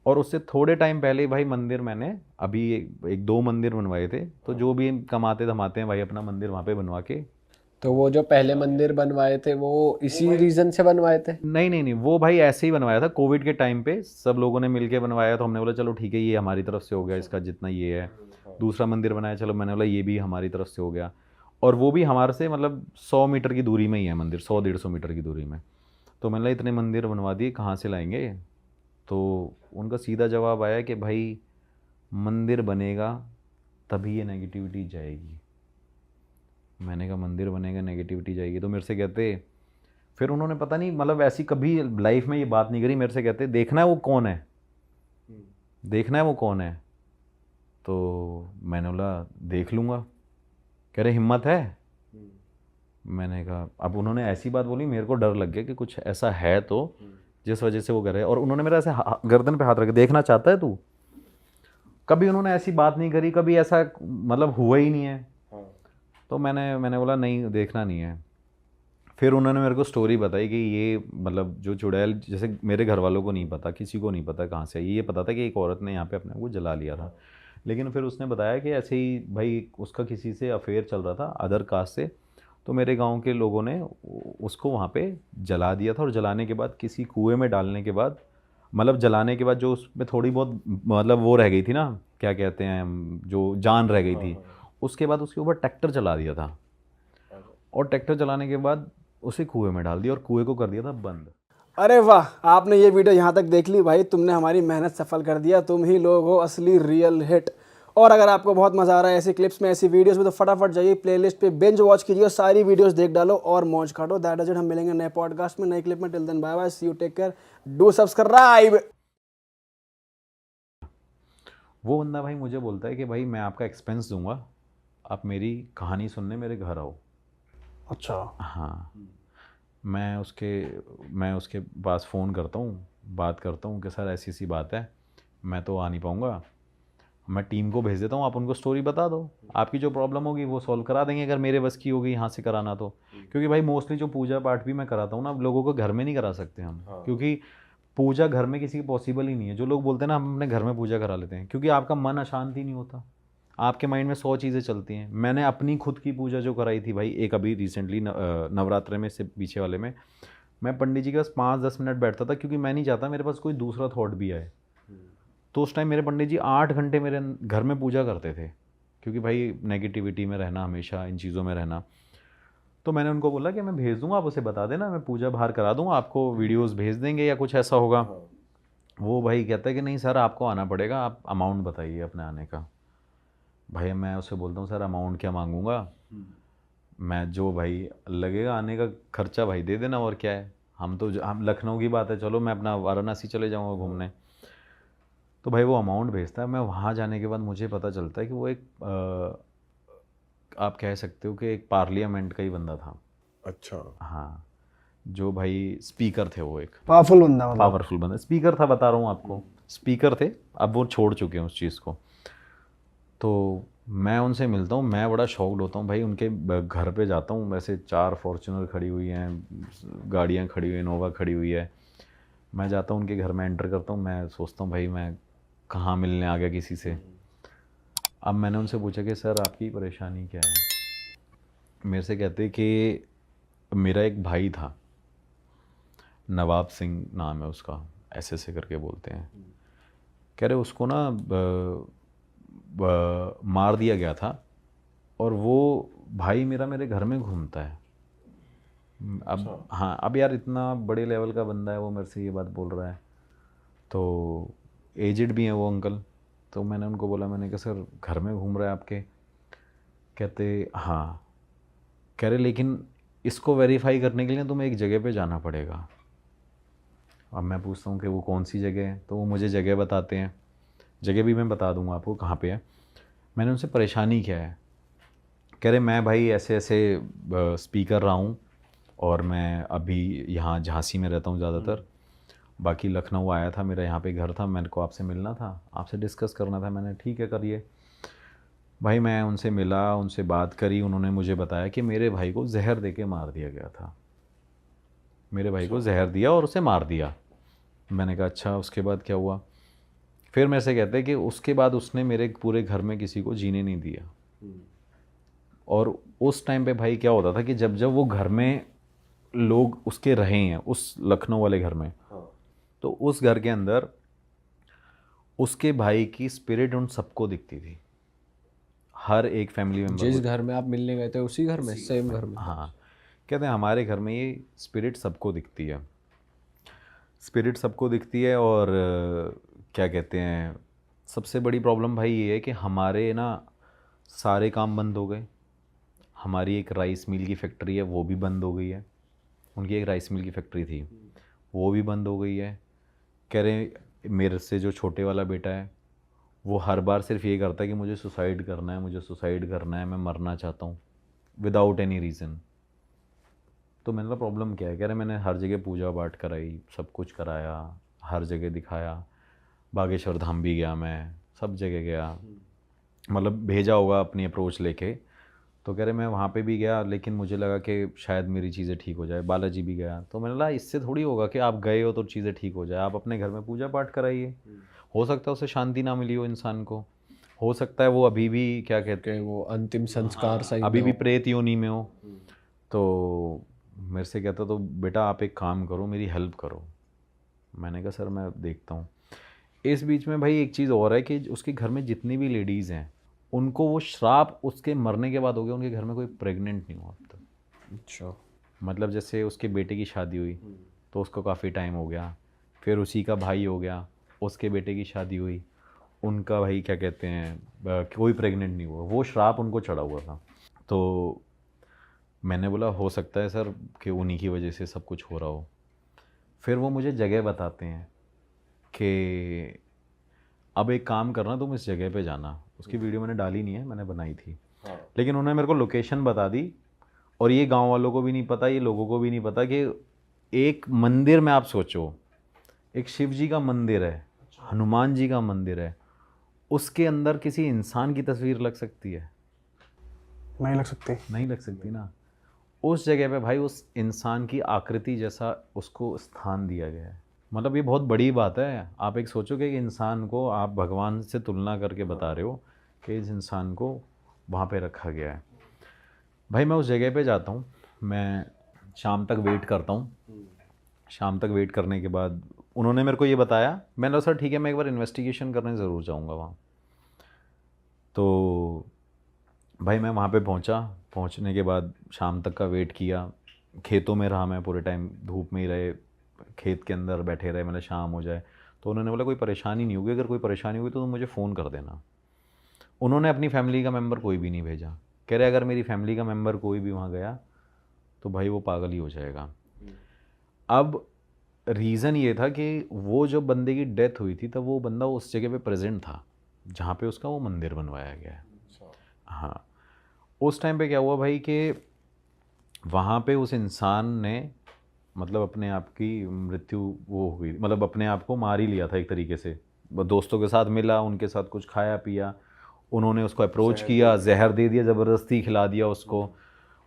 और उससे थोड़े टाइम पहले ही भाई मंदिर मैंने अभी एक दो मंदिर बनवाए थे, तो जो भी कमाते धमाते हैं भाई अपना मंदिर वहाँ पे बनवा के। तो वो जो पहले मंदिर बनवाए थे वो इसी रीजन से बनवाए थे? नहीं नहीं नहीं, वो भाई ऐसे ही बनवाया था कोविड के टाइम पे, सब लोगों ने मिलके बनवाया, तो हमने बोला चलो ठीक है ये हमारी तरफ से हो गया, इसका जितना ये है। दूसरा मंदिर बनाया, चलो मैंने बोला ये भी हमारी तरफ से हो गया। और वो भी हमारे से मतलब 100 मीटर की दूरी में ही है मंदिर, 100-150 मीटर की दूरी में। तो मैंने बोला इतने मंदिर बनवा दिए, कहाँ से लाएंगे? तो उनका सीधा जवाब आया कि भाई मंदिर बनेगा तभी ये नेगेटिविटी जाएगी। मैंने कहा मंदिर बनेगा नेगेटिविटी जाएगी? तो मेरे से कहते, फिर उन्होंने पता नहीं मतलब ऐसी कभी लाइफ में ये बात नहीं करी, मेरे से कहते देखना है वो कौन है, देखना है वो कौन है। तो मैंने बोला देख लूँगा। कह रहे हिम्मत है? मैंने कहा, अब उन्होंने ऐसी बात बोली मेरे को डर लग गया कि कुछ ऐसा है तो जिस वजह से वो कर रहे हैं। और उन्होंने मेरा ऐसे गर्दन पे हाथ रख के, देखना चाहता है तू? कभी उन्होंने ऐसी बात नहीं करी, कभी ऐसा मतलब हुआ ही नहीं है। तो मैंने बोला नहीं देखना नहीं है। फिर उन्होंने मेरे को स्टोरी बताई कि ये मतलब जो चुड़ैल, जैसे मेरे घर वालों को नहीं पता, किसी को नहीं पता कहाँ से आई, ये पता था कि एक औरत ने यहाँ पे अपने को जला लिया था। लेकिन फिर उसने बताया कि ऐसे ही भाई उसका किसी से अफेयर चल रहा था अदर कास्ट से, तो मेरे गांव के लोगों ने उसको वहाँ पे जला दिया था। और जलाने के बाद किसी कुएं में डालने के बाद, मतलब जलाने के बाद जो उसमें थोड़ी बहुत मतलब वो रह गई थी ना, क्या कहते हैं, जो जान रह गई थी, उसके बाद उसके ऊपर ट्रैक्टर चला दिया था। और ट्रैक्टर चलाने के बाद उसे कुएं में डाल दिया और कुएं को कर दिया था बंद। अरे वाह, आपने ये वीडियो यहाँ तक देख ली भाई, तुमने हमारी मेहनत सफल कर दिया, तुम ही लोग हो असली रियल हिट। और अगर आपको बहुत मजा आ रहा है ऐसी क्लिप्स में, ऐसी वीडियोस में, तो फटाफट जाइए प्लेलिस्ट पे बिंज वॉच कीजिए और सारी वीडियोस देख डालो और मौज काटो। That is it. हम मिलेंगे नए पॉडकास्ट में, नई क्लिप में। Till then bye bye, see you, take care, do subscribe. वो बंदा भाई मुझे बोलता है कि भाई मैं आपका एक्सपेंस दूंगा, आप मेरी कहानी सुनने मेरे घर आओ। अच्छा। हाँ, मैं उसके पास फ़ोन करता हूँ, बात करता हूँ कि सर ऐसी ऐसी बात है, मैं तो आ नहीं पाऊँगा। मैं टीम को भेज देता हूँ, आप उनको स्टोरी बता दो, आपकी जो प्रॉब्लम होगी वो सॉल्व करा देंगे, अगर मेरे बस की होगी यहाँ से कराना तो। क्योंकि भाई मोस्टली जो पूजा पाठ भी मैं कराता हूँ ना, लोगों को घर में नहीं करा सकते हम, क्योंकि पूजा घर में किसी की पॉसिबल ही नहीं है। जो लोग बोलते हैं ना हम अपने घर में पूजा करा लेते हैं, क्योंकि आपका मन अशांत ही नहीं होता, आपके माइंड में 100 चीज़ें चलती हैं। मैंने अपनी खुद की पूजा जो कराई थी भाई, एक अभी रिसेंटली नवरात्रे में से पीछे वाले में, मैं पंडित जी के पास 5-10 मिनट बैठता था, क्योंकि मैं नहीं चाहता मेरे पास कोई दूसरा थॉट भी आए। तो उस टाइम मेरे पंडित जी 8 घंटे मेरे घर में पूजा करते थे, क्योंकि भाई नेगेटिविटी में रहना, हमेशा इन चीज़ों में रहना। तो मैंने उनको बोला कि मैं भेज दूंगा, आप उसे बता देना, मैं पूजा बाहर करा दूंगा, आपको वीडियोस भेज देंगे या कुछ ऐसा होगा। वो भाई कहता है कि नहीं सर आपको आना पड़ेगा, आप अमाउंट बताइए अपने आने का। भाई मैं उसे बोलता हूँ सर अमाउंट क्या मांगूंगा, मैं जो भाई लगेगा आने का खर्चा भाई दे देना, और क्या है। हम लखनऊ की बात है, चलो मैं अपना वाराणसी चले जाऊँगा घूमने। तो भाई वो अमाउंट भेजता है, मैं वहाँ जाने के बाद मुझे पता चलता है कि वो एक आप कह सकते हो कि एक पार्लियामेंट का ही बंदा था। अच्छा। हाँ, जो भाई स्पीकर थे, वो एक पावरफुल बंदा मतलब। पावरफुल बंदा स्पीकर था, बता रहा हूँ आपको, स्पीकर थे, अब वो छोड़ चुके हैं उस चीज़ को। तो मैं उनसे मिलता हूँ, मैं बड़ा शॉक्ड होता हूँ भाई। उनके घर पे जाता हूँ, वैसे 4 फॉर्च्यूनर खड़ी हुई हैं, गाड़ियाँ खड़ी हुई हैं, इनोवा खड़ी हुई है। मैं जाता हूँ उनके घर में, एंटर करता हूँ, मैं सोचता हूँ भाई मैं कहाँ मिलने आ गया किसी से। अब मैंने उनसे पूछा कि सर आपकी परेशानी क्या है? मेरे से कहते कि मेरा एक भाई था, नवाब सिंह नाम है उसका, ऐसे करके बोलते हैं। कह रहे उसको ना मार दिया गया था, और वो भाई मेरा मेरे घर में घूमता है। अब हाँ, अब यार इतना बड़े लेवल का बंदा है वो, मेरे से ये बात बोल रहा है, तो एजिड भी हैं वो अंकल। तो मैंने उनको बोला, मैंने कहा सर घर में घूम रहा है आपके? कहते हाँ। कह रहे लेकिन इसको वेरीफाई करने के लिए तुम्हें एक जगह पे जाना पड़ेगा। अब मैं पूछता हूँ कि वो कौन सी जगह है, तो वो मुझे जगह बताते हैं, जगह भी मैं बता दूँगा आपको कहाँ पे है। मैंने उनसे परेशानी क्या है, कह रहे मैं भाई ऐसे ऐसे स्पीकर रहा हूँ, और मैं अभी यहाँ झांसी में रहता हूँ ज़्यादातर, बाकी लखनऊ आया था, मेरा यहाँ पे घर था, मेरे को आपसे मिलना था, आपसे डिस्कस करना था। मैंने ठीक है करिए। भाई मैं उनसे मिला, उनसे बात करी, उन्होंने मुझे बताया कि मेरे भाई को जहर दे के मार दिया गया था। मेरे भाई को जहर दिया और उसे मार दिया। मैंने कहा अच्छा, उसके बाद क्या हुआ? फिर मेरे से कहते हैं कि उसके बाद उसने मेरे पूरे घर में किसी को जीने नहीं दिया। और उस टाइम पे भाई क्या होता था कि जब जब वो घर में लोग उसके रहे हैं उस लखनऊ वाले घर में, तो उस घर के अंदर उसके भाई की स्पिरिट उन सबको दिखती थी, हर एक फैमिली मेम्बर जिस घर में आप मिलने गए थे उसी घर में, सेम घर में? हाँ, कहते हैं हमारे घर में ये स्पिरिट सबको दिखती है, स्पिरिट सबको दिखती है। और क्या कहते हैं, सबसे बड़ी प्रॉब्लम भाई ये है कि हमारे ना सारे काम बंद हो गए। हमारी एक राइस मिल की फैक्ट्री है, वो भी बंद हो गई है। उनकी एक राइस मिल की फैक्ट्री थी, वो भी बंद हो गई है। कह रहे मेरे से जो छोटे वाला बेटा है वो हर बार सिर्फ ये करता है कि मुझे सुसाइड करना है, मुझे सुसाइड करना है, मैं मरना चाहता हूँ, विदाउट एनी रीज़न। तो मैंने कहा प्रॉब्लम क्या है? कह रहे मैंने हर जगह पूजा पाठ कराई, सब कुछ कराया, हर जगह दिखाया, बागेश्वर धाम भी गया, मैं सब जगह गया, मतलब भेजा होगा अपनी अप्रोच लेके। तो कह रहे मैं वहाँ पे भी गया, लेकिन मुझे लगा कि शायद मेरी चीज़ें ठीक हो जाए। बालाजी भी गया, तो मैंने कहा इससे थोड़ी होगा कि आप गए हो तो चीज़ें ठीक हो जाए। आप अपने घर में पूजा पाठ कराइए, हो सकता है उसे शांति ना मिली हो इंसान को, हो सकता है वो अभी भी क्या कहते हैं, कि वो अंतिम संस्कार सही अभी ना भी हो। प्रेत योनि में हो। तो मेरे से कहता तो बेटा आप एक काम करो, मेरी हेल्प करो। मैंने कहा सर मैं देखता हूँ। इस बीच में भाई एक चीज़ और है कि उसके घर में जितनी भी लेडीज़ हैं उनको वो श्राप उसके मरने के बाद हो गया, उनके घर में कोई प्रेग्नेंट नहीं हुआ अब तक। अच्छा। मतलब जैसे उसके बेटे की शादी हुई तो उसको काफ़ी टाइम हो गया, फिर उसी का भाई हो गया, उसके बेटे की शादी हुई, उनका भाई क्या कहते हैं कोई प्रेग्नेंट नहीं हुआ, वो श्राप उनको चढ़ा हुआ था। तो मैंने बोला हो सकता है सर कि उन्हीं की वजह से सब कुछ हो रहा हो। फिर वो मुझे जगह बताते हैं कि अब एक काम करना, तुम इस जगह पे जाना। उसकी वीडियो मैंने डाली नहीं है, मैंने बनाई थी, लेकिन उन्होंने मेरे को लोकेशन बता दी। और ये गांव वालों को भी नहीं पता, ये लोगों को भी नहीं पता कि एक मंदिर में आप सोचो, एक शिव जी का मंदिर है, हनुमान जी का मंदिर है, उसके अंदर किसी इंसान की तस्वीर लग सकती है? नहीं लग सकती। नहीं लग सकती ना। उस जगह पे भाई उस इंसान की आकृति जैसा उसको स्थान दिया गया है। मतलब ये बहुत बड़ी बात है। आप एक सोचो कि एक इंसान को आप भगवान से तुलना करके बता रहे हो कि इस इंसान को वहाँ पे रखा गया है। भाई मैं उस जगह पे जाता हूँ, मैं शाम तक वेट करता हूँ। शाम तक वेट करने के बाद उन्होंने मेरे को ये बताया, मैंने कहा सर ठीक है मैं एक बार इन्वेस्टिगेशन करने ज़रूर जाऊँगा वहाँ। तो भाई मैं वहाँ पे पहुँचा, पहुँचने के बाद शाम तक का वेट किया, खेतों में रहा मैं पूरे टाइम, धूप में ही रहे, खेत के अंदर बैठे रहे, मतलब शाम हो जाए। तो उन्होंने बोला कोई परेशानी नहीं होगी, अगर कोई परेशानी हुई तो तुम मुझे फ़ोन कर देना। उन्होंने अपनी फैमिली का मेंबर कोई भी नहीं भेजा। कह रहे अगर मेरी फैमिली का मेंबर कोई भी वहाँ गया तो भाई वो पागल ही हो जाएगा। अब रीज़न ये था कि वो जो बंदे की डेथ हुई थी तब वो बंदा उस जगह पे प्रेजेंट था जहाँ पे उसका वो मंदिर बनवाया गया है। हाँ, उस टाइम पे क्या हुआ भाई कि वहाँ पे उस इंसान ने मतलब अपने आप की मृत्यु वो हुई, मतलब अपने आप को मार ही लिया था एक तरीके से। वो दोस्तों के साथ मिला, उनके साथ कुछ खाया पिया, उन्होंने उसको अप्रोच किया, जहर दे दिया, ज़बरदस्ती खिला दिया उसको।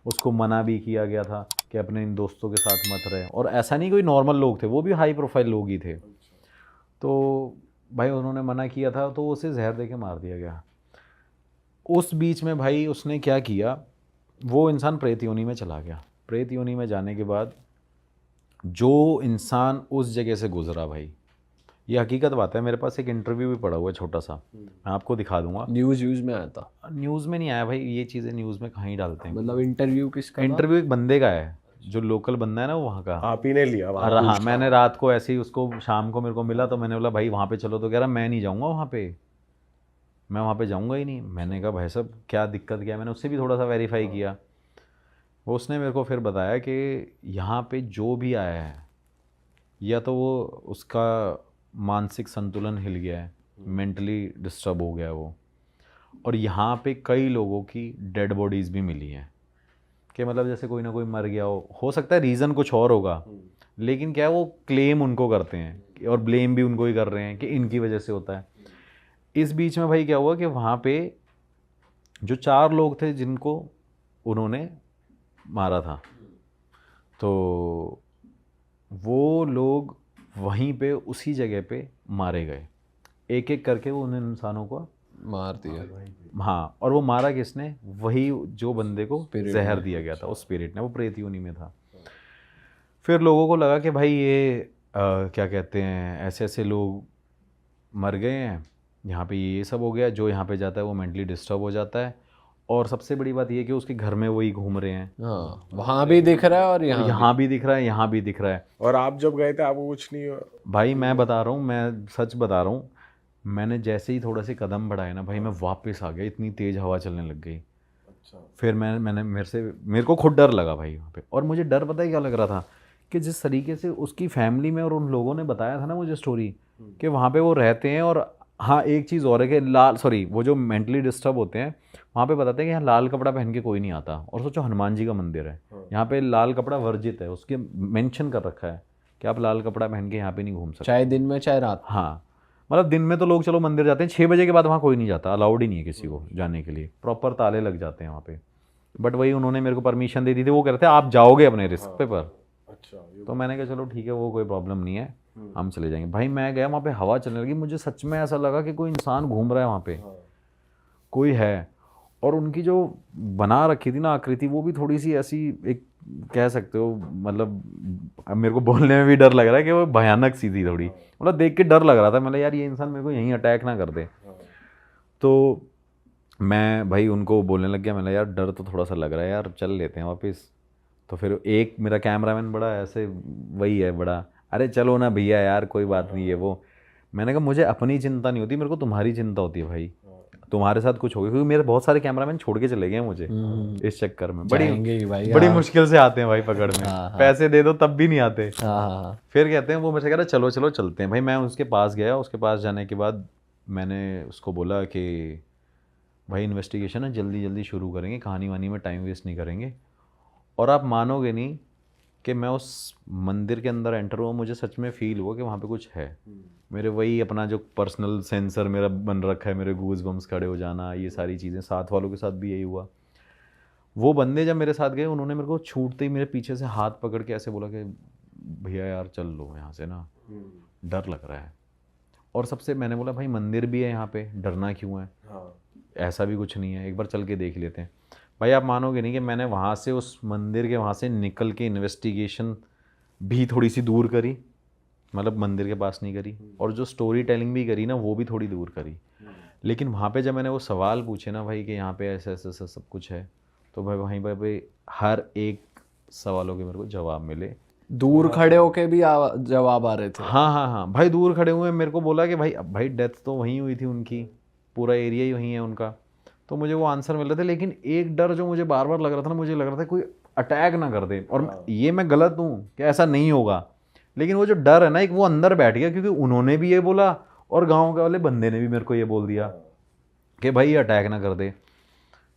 उसको मना भी किया गया था कि अपने इन दोस्तों के साथ मत रहे। और ऐसा नहीं कोई नॉर्मल लोग थे, वो भी हाई प्रोफाइल लोग ही थे। तो भाई उन्होंने मना किया था तो उसे जहर दे के मार दिया गया। उस बीच में भाई उसने क्या किया, वो इंसान प्रेत योनि में चला गया। प्रेत योनि में जाने के बाद जो इंसान उस जगह से गुजरा भाई, ये हकीकत बात है, मेरे पास एक इंटरव्यू भी पड़ा हुआ है छोटा सा, मैं आपको दिखा दूंगा। न्यूज़ में आया था? न्यूज़ में नहीं आया भाई, ये चीज़ें न्यूज़ में कहाँ ही डालते हैं। मतलब इंटरव्यू किसका था? इंटरव्यू एक बंदे का है जो लोकल बंदा है ना, वो वहाँ का। आप ही ने लिया वहाँ? और हाँ, मैंने रात को ऐसे ही उसको, शाम को मेरे को मिला तो मैंने बोला भाई वहाँ पे चलो, तो कह रहा मैं नहीं जाऊँगा वहाँ पे, मैं वहाँ पे जाऊँगा ही नहीं। मैंने कहा भाई साहब क्या दिक्कत क्या है, मैंने उससे भी थोड़ा सा वेरीफाई किया। वो उसने मेरे को फिर बताया कि यहाँ पे जो भी आया है या तो वो उसका मानसिक संतुलन हिल गया है, मेंटली डिस्टर्ब हो गया है वो। और यहाँ पे कई लोगों की डेड बॉडीज़ भी मिली हैं कि मतलब जैसे कोई ना कोई मर गया हो सकता है रीज़न कुछ और होगा, लेकिन क्या है वो क्लेम उनको करते हैं और ब्लेम भी उनको ही कर रहे हैं कि इनकी वजह से होता है। इस बीच में भाई क्या हुआ कि वहाँ पे जो 4 लोग थे जिनको उन्होंने मारा था, तो वो लोग वहीं पे उसी जगह पे मारे गए। एक एक करके वो उन इंसानों को मार दिया। हाँ, और वो मारा किसने? वही जो बंदे को Spirit जहर दिया गया था, उस स्पिरिट ने, वो प्रेत योनि में था। फिर लोगों को लगा कि भाई ये क्या कहते हैं, ऐसे ऐसे लोग मर गए हैं, यहाँ पे ये सब हो गया, जो यहाँ पे जाता है वो मेंटली डिस्टर्ब हो जाता है। और सबसे बड़ी बात ये कि उसके घर में वही घूम रहे हैं, हाँ, वहाँ भी दिख रहा है और यहाँ भी दिख रहा है, यहाँ भी दिख रहा है। और आप जब गए थे आपको कुछ नहीं हुआ? भाई मैं बता रहा हूँ, मैं सच बता रहा हूँ, मैंने जैसे ही थोड़ा से कदम बढ़ाए ना भाई, मैं वापस आ गया, इतनी तेज़ हवा चलने लग गई। अच्छा। फिर मैंने मेरे को खुद डर लगा भाई वहाँ पे। और मुझे डर पता है क्या लग रहा था, कि जिस तरीके से उसकी फैमिली में और उन लोगों ने बताया था ना मुझे स्टोरी, कि वहाँ पे वो रहते हैं। और हाँ, एक चीज़ और है कि वो जो मेंटली डिस्टर्ब होते हैं वहाँ पे बताते हैं कि यहाँ लाल कपड़ा पहन के कोई नहीं आता। और सोचो, हनुमान जी का मंदिर है, यहाँ पे लाल कपड़ा वर्जित है, उसके मेंशन कर रखा है कि आप लाल कपड़ा पहन के यहाँ पे नहीं घूम सकते, चाहे दिन में चाहे रात। हाँ, मतलब दिन में तो लोग चलो मंदिर जाते हैं, 6 बजे के बाद वहाँ कोई नहीं जाता, अलाउड ही नहीं है किसी को जाने के लिए, प्रॉपर ताले लग जाते हैं वहाँ पे। बट वही उन्होंने मेरे को परमिशन दे दी थी, वो कह रहे थे आप जाओगे अपने रिस्क पे पर। अच्छा। तो मैंने कहा चलो ठीक है, वो कोई प्रॉब्लम नहीं है, हम चले जाएंगे। भाई मैं गया वहाँ पे, हवा चलने लगी, मुझे सच में ऐसा लगा कि कोई इंसान घूम रहा है वहाँ पे, कोई है। और उनकी जो बना रखी थी ना आकृति, वो भी थोड़ी सी ऐसी, एक कह सकते हो, मतलब अब मेरे को बोलने में भी डर लग रहा है कि वो भयानक सी थी थोड़ी, मतलब देख के डर लग रहा था। मतलब यार ये इंसान मेरे को यहीं अटैक ना कर दे। तो मैं भाई उनको बोलने लग गया, मैंने यार डर तो थोड़ा सा लग रहा है यार, चल लेते हैं वापस। तो फिर एक मेरा कैमरामैन बड़ा ऐसे वही है बड़ा, अरे चलो ना भैया यार, कोई बात नहीं है वो। मैंने कहा मुझे अपनी चिंता नहीं होती, मेरे को तुम्हारी चिंता होती है भाई, तुम्हारे साथ कुछ हो गया, क्योंकि मेरे बहुत सारे कैमरामैन छोड़ के चले गए मुझे इस चक्कर में। जाएंगे ही भाई, बड़ी हाँ। मुश्किल से आते हैं भाई पकड़ में, पैसे दे दो तब भी नहीं आते। हाँ, फिर कहते हैं, वो मुझसे कह रहा चलो चलो चलते हैं। भाई मैं उसके पास गया, उसके पास जाने के बाद मैंने उसको बोला कि भाई इन्वेस्टिगेशन है, जल्दी जल्दी शुरू करेंगे, कहानी वानी में टाइम वेस्ट नहीं करेंगे। और आप मानोगे नहीं कि मैं उस मंदिर के अंदर एंटर हुआ, मुझे सच में फील हुआ कि वहाँ पे कुछ है। मेरे वही अपना जो पर्सनल सेंसर मेरा बन रखा है, मेरे गूज बम्स खड़े हो जाना, ये सारी चीज़ें, साथ वालों के साथ भी यही हुआ। वो बंदे जब मेरे साथ गए, उन्होंने मेरे को छूटते ही मेरे पीछे से हाथ पकड़ के ऐसे बोला कि भैया यार चल लो यहाँ से ना, डर लग रहा है। और सबसे मैंने बोला भाई मंदिर भी है यहाँ पे, डरना क्यों है, ऐसा भी कुछ नहीं है, एक बार चल के देख लेते हैं। भाई आप मानोगे नहीं कि मैंने वहाँ से, उस मंदिर के वहाँ से निकल के इन्वेस्टिगेशन भी थोड़ी सी दूर करी, मतलब मंदिर के पास नहीं करी, और जो स्टोरी टेलिंग भी करी ना, वो भी थोड़ी दूर करी। लेकिन वहाँ पे जब मैंने वो सवाल पूछे ना भाई कि यहाँ पे ऐसा ऐसा ऐसा सब कुछ है, तो भाई वहीं पे हर एक सवालों के मेरे को जवाब मिले। दूर खड़े होके भी जवाब आ रहे थे। हाँ हाँ हाँ भाई, दूर खड़े हुए मेरे को बोला कि भाई अब भाई डेथ तो वहीं हुई थी उनकी, पूरा एरिया ही वहीं है उनका, तो मुझे वो आंसर मिल रहे थे। लेकिन एक डर जो मुझे बार बार लग रहा था ना, मुझे लग रहा था कोई अटैक ना कर दे। और ये मैं गलत हूँ कि ऐसा नहीं होगा, लेकिन वो जो डर है ना, एक वो अंदर बैठ गया, क्योंकि उन्होंने भी ये बोला और गाँव के वाले बंदे ने भी मेरे को ये बोल दिया कि भाई अटैक ना कर दे।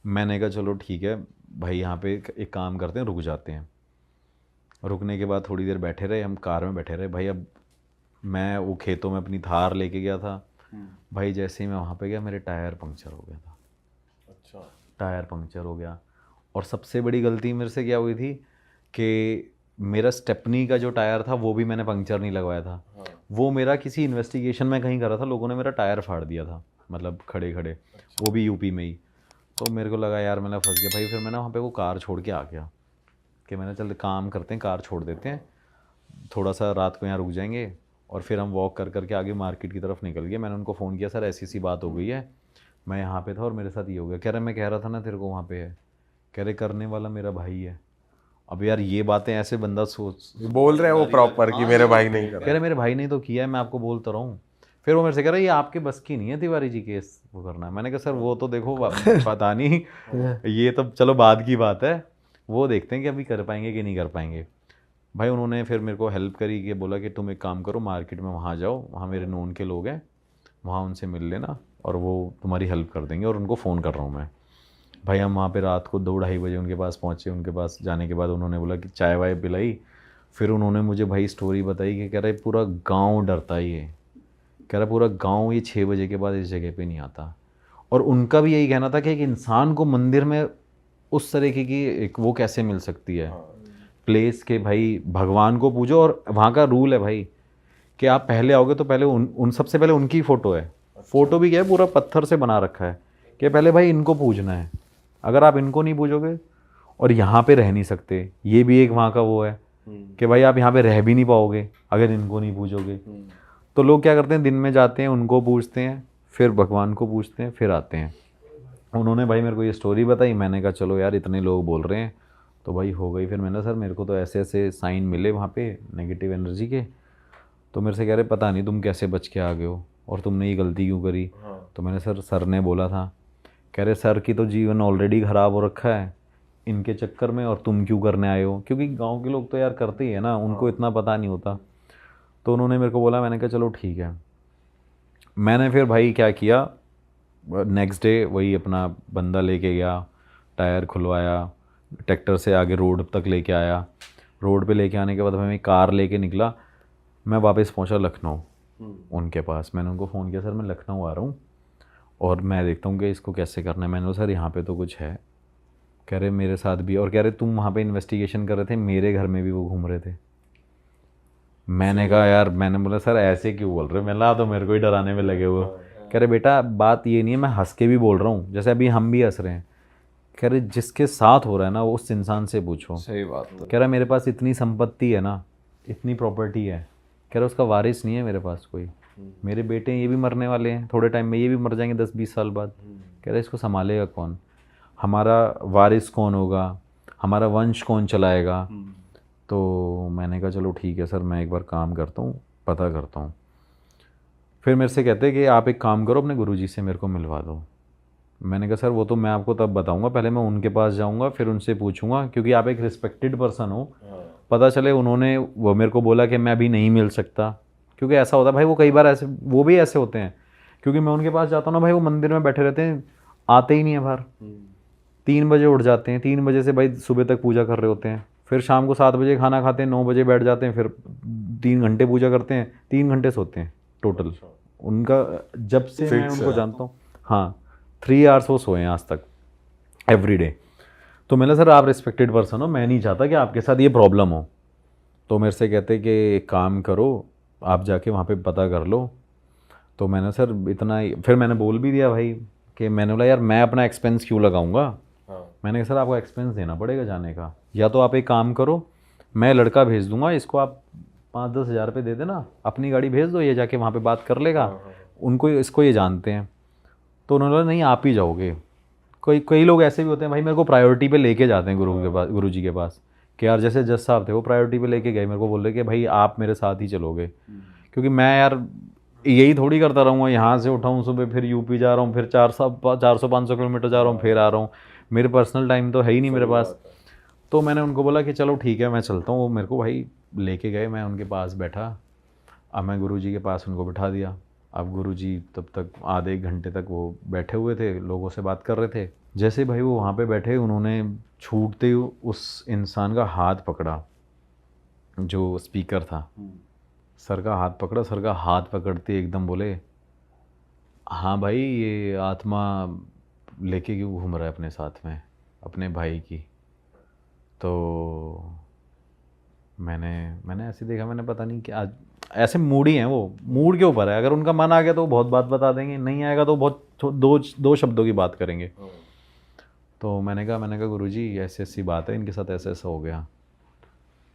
मैंने कहा चलो ठीक है भाई, यहाँ पे एक काम करते हैं, रुक जाते हैं। रुकने के बाद थोड़ी देर बैठे रहे, हम कार में बैठे रहे भाई। अब मैं वो खेतों में अपनी थार लेके गया था भाई, जैसे ही मैं वहाँ पे गया मेरे टायर पंक्चर हो गया था। अच्छा। टायर पंक्चर हो गया। और सबसे बड़ी गलती मेरे से क्या हुई थी कि मेरा स्टेपनी का जो टायर था वो भी मैंने पंक्चर नहीं लगवाया था। वो मेरा किसी इन्वेस्टिगेशन में कहीं करा था, लोगों ने मेरा टायर फाड़ दिया था, मतलब खड़े खड़े, वो भी यूपी में ही। तो मेरे को लगा यार मैं फंस गया भाई। फिर मैंने वहाँ पे वो कार छोड़ के आ गया कि मैंने चल काम करते हैं, कार छोड़ देते हैं, थोड़ा सा रात को यहाँ रुक जाएंगे। और फिर हम वॉक कर करके आगे मार्केट की तरफ निकल गए। मैंने उनको फ़ोन किया, सर ऐसी सी बात हो गई है, मैं यहाँ पे था और मेरे साथ ये हो गया। कह रहे मैं कह रहा था ना तेरे को वहाँ पे है, कह रहे करने वाला मेरा भाई है। अब यार ये बातें ऐसे बंदा सोच बोल रहे हैं वो प्रॉपर कि मेरे भाई नहीं कर कह रहे मेरे भाई ने तो किया है, मैं आपको बोलता रहा हूँ। फिर वो मेरे से कह रहा है ये आपके बस की नहीं है तिवारी जी केस वो करना। मैंने कहा सर वो तो देखो पता नहीं, ये तो चलो बाद की बात है, वो देखते हैं कि अभी कर पाएंगे कि नहीं कर पाएंगे। भाई उन्होंने फिर मेरे को हेल्प करी कि बोला कि तुम एक काम करो, मार्केट में वहाँ जाओ, वहाँ मेरे नोन के लोग हैं, वहाँ उनसे मिल लेना और वो तुम्हारी हेल्प कर देंगे। और उनको फ़ोन कर रहा हूँ मैं। भाई हम वहाँ पे रात को 2-2:30 बजे उनके पास पहुँचे। उनके पास जाने के बाद उन्होंने बोला कि चाय वाय पिलाई। फिर उन्होंने मुझे भाई स्टोरी बताई कि कह रहे पूरा गाँव डरता ही है, कह रहा पूरा गाँव ये 6 बजे के बाद इस जगह पे नहीं आता। और उनका भी यही कहना था कि एक इंसान को मंदिर में उस तरीके की एक वो कैसे मिल सकती है प्लेस के, भाई भगवान को पूजो। और वहाँ का रूल है भाई कि आप पहले आओगे तो पहले उन सबसे पहले उनकी फ़ोटो है, फ़ोटो भी क्या है पूरा पत्थर से बना रखा है कि पहले भाई इनको पूछना है, अगर आप इनको नहीं पूछोगे और यहाँ पे रह नहीं सकते, ये भी एक वहाँ का वो है कि भाई आप यहाँ पे रह भी नहीं पाओगे अगर इनको नहीं पूछोगे। तो लोग क्या करते हैं, दिन में जाते हैं, उनको पूछते हैं, फिर भगवान को पूछते हैं, फिर आते हैं। उन्होंने भाई मेरे को ये स्टोरी बताई, मैंने कहा चलो यार इतने लोग बोल रहे हैं तो भाई हो गई। फिर मैंने सर मेरे को तो ऐसे ऐसे साइन मिले वहाँ पे नेगेटिव एनर्जी के, तो मेरे से कह रहे पता नहीं तुम कैसे बच के आ गए हो और तुमने ये गलती क्यों करी। तो मैंने सर ने बोला था, कह रहे सर की तो जीवन ऑलरेडी ख़राब हो रखा है इनके चक्कर में, और तुम क्यों करने आए हो, क्योंकि गांव के लोग तो यार करते ही है ना, उनको इतना पता नहीं होता। तो उन्होंने मेरे को बोला, मैंने कहा चलो ठीक है। मैंने फिर भाई क्या किया, नेक्स्ट डे वही अपना बंदा लेके गया, टायर खुलवाया, ट्रैक्टर से आगे रोड तक लेके आया। रोड पे लेके आने के बाद मैं कार लेके निकला, मैं वापस पहुंचा लखनऊ उनके पास। मैंने उनको फ़ोन किया, सर मैं लखनऊ आ रहा हूँ और मैं देखता हूँ कि इसको कैसे करना है। मैंने बोला सर यहाँ पे तो कुछ है। कह रहे मेरे साथ भी, और कह रहे तुम वहाँ पे इन्वेस्टिगेशन कर रहे थे, मेरे घर में भी वो घूम रहे थे। मैंने कहा यार, मैंने बोला सर ऐसे क्यों बोल रहे हो, मैं तो मेरे को ही डराने में लगे हुए। कह रहे बेटा बात ये नहीं है, मैं हंस के भी बोल रहा हूँ, जैसे अभी हम भी हंस रहे हैं। कह रहे जिसके साथ हो रहा है ना वो उस इंसान से पूछो। सही बात है। कह रहा मेरे पास इतनी संपत्ति है ना, इतनी प्रॉपर्टी है, कह रहा उसका वारिस नहीं है मेरे पास कोई। मेरे बेटे ये भी मरने वाले हैं थोड़े टाइम में, ये भी मर जाएंगे 10-20 साल बाद। कह रहा इसको संभालेगा कौन, हमारा वारिस कौन होगा, हमारा वंश कौन चलाएगा। तो मैंने कहा चलो ठीक है सर, मैं एक बार काम करता हूँ, पता करता हूँ। फिर मेरे से कहते कि आप एक काम करो, अपने गुरुजी से मेरे को मिलवा दो। मैंने कहा सर वो तो मैं आपको तब बताऊंगा, पहले मैं उनके पास जाऊंगा, फिर उनसे पूछूंगा, क्योंकि आप एक रिस्पेक्टेड पर्सन हो। पता चले उन्होंने वो मेरे को बोला कि मैं अभी नहीं मिल सकता, क्योंकि ऐसा होता है भाई, वो कई बार ऐसे, वो भी ऐसे होते हैं। क्योंकि मैं उनके पास जाता हूँ ना भाई, वो मंदिर में बैठे रहते हैं, आते ही नहीं है बाहर। 3 बजे उठ जाते हैं, 3 बजे से भाई सुबह तक पूजा कर रहे होते हैं, फिर शाम को 7 बजे खाना खाते हैं, 9 बजे बैठ जाते हैं, फिर 3 घंटे पूजा करते हैं, 3 घंटे सोते हैं टोटल उनका, जब से मैं उनको जानता हूँ। हाँ 3 आवर्स वो सोए हैं आज तक एवरी डे। तो मैंने सर आप रिस्पेक्टेड पर्सन हो, मैं नहीं चाहता कि आपके साथ ये प्रॉब्लम हो। तो मेरे से कहते कि एक काम करो, आप जाके वहाँ पे पता कर लो। तो मैंने सर इतना फिर मैंने बोल भी दिया भाई कि मैंने बोला यार मैं अपना एक्सपेंस क्यों लगाऊंगा। मैंने कहा सर आपको एक्सपेंस देना पड़ेगा जाने का, या तो आप एक काम करो, मैं लड़का भेज दूंगा, इसको आप 5-10 हज़ार रुपये दे देना, अपनी गाड़ी भेज दो, ये जाके वहाँ पे बात कर लेगा, उनको इसको ये जानते हैं। तो उन्होंने बोला नहीं आप ही जाओगे। कई लोग ऐसे भी होते हैं भाई, मेरे को प्रायोरिटी पे लेके जाते हैं गुरु जी के पास, कि यार जैसे जज साहब थे वो प्रायोरिटी पे लेके गए, मेरे को बोल रहे कि भाई आप मेरे साथ ही चलोगे। क्योंकि मैं यार यही थोड़ी करता रहूँगा, यहाँ से उठाऊँ सुबह, फिर यूपी जा रहा हूँ, फिर 400-500 किलोमीटर जा रहा हूँ, फिर आ रहा हूँ, मेरे पर्सनल टाइम तो है ही नहीं मेरे पास। तो मैंने उनको बोला कि चलो ठीक है मैं चलता हूँ। वो मेरे को भाई लेके गए, मैं उनके पास बैठा, अब मैं गुरुजी के पास उनको बिठा दिया। अब गुरुजी तब तक आधे 1 घंटे तक वो बैठे हुए थे, लोगों से बात कर रहे थे। जैसे भाई वो वहाँ पे बैठे, उन्होंने छूटते ही उस इंसान का हाथ पकड़ा जो स्पीकर था, सर का हाथ पकड़ा। सर का हाथ पकड़ते एकदम बोले, हाँ भाई ये आत्मा लेके क्यों घूम रहा है अपने साथ में, अपने भाई की। तो मैंने ऐसे देखा, मैंने पता नहीं क्या, ऐसे मूड ही हैं वो, मूड के ऊपर है। अगर उनका मन आ गया तो वो बहुत बात बता देंगे, नहीं आएगा तो बहुत दो शब्दों की बात करेंगे। तो मैंने कहा गुरुजी ऐसी ऐसी बात है, इनके साथ ऐसा ऐसा हो गया।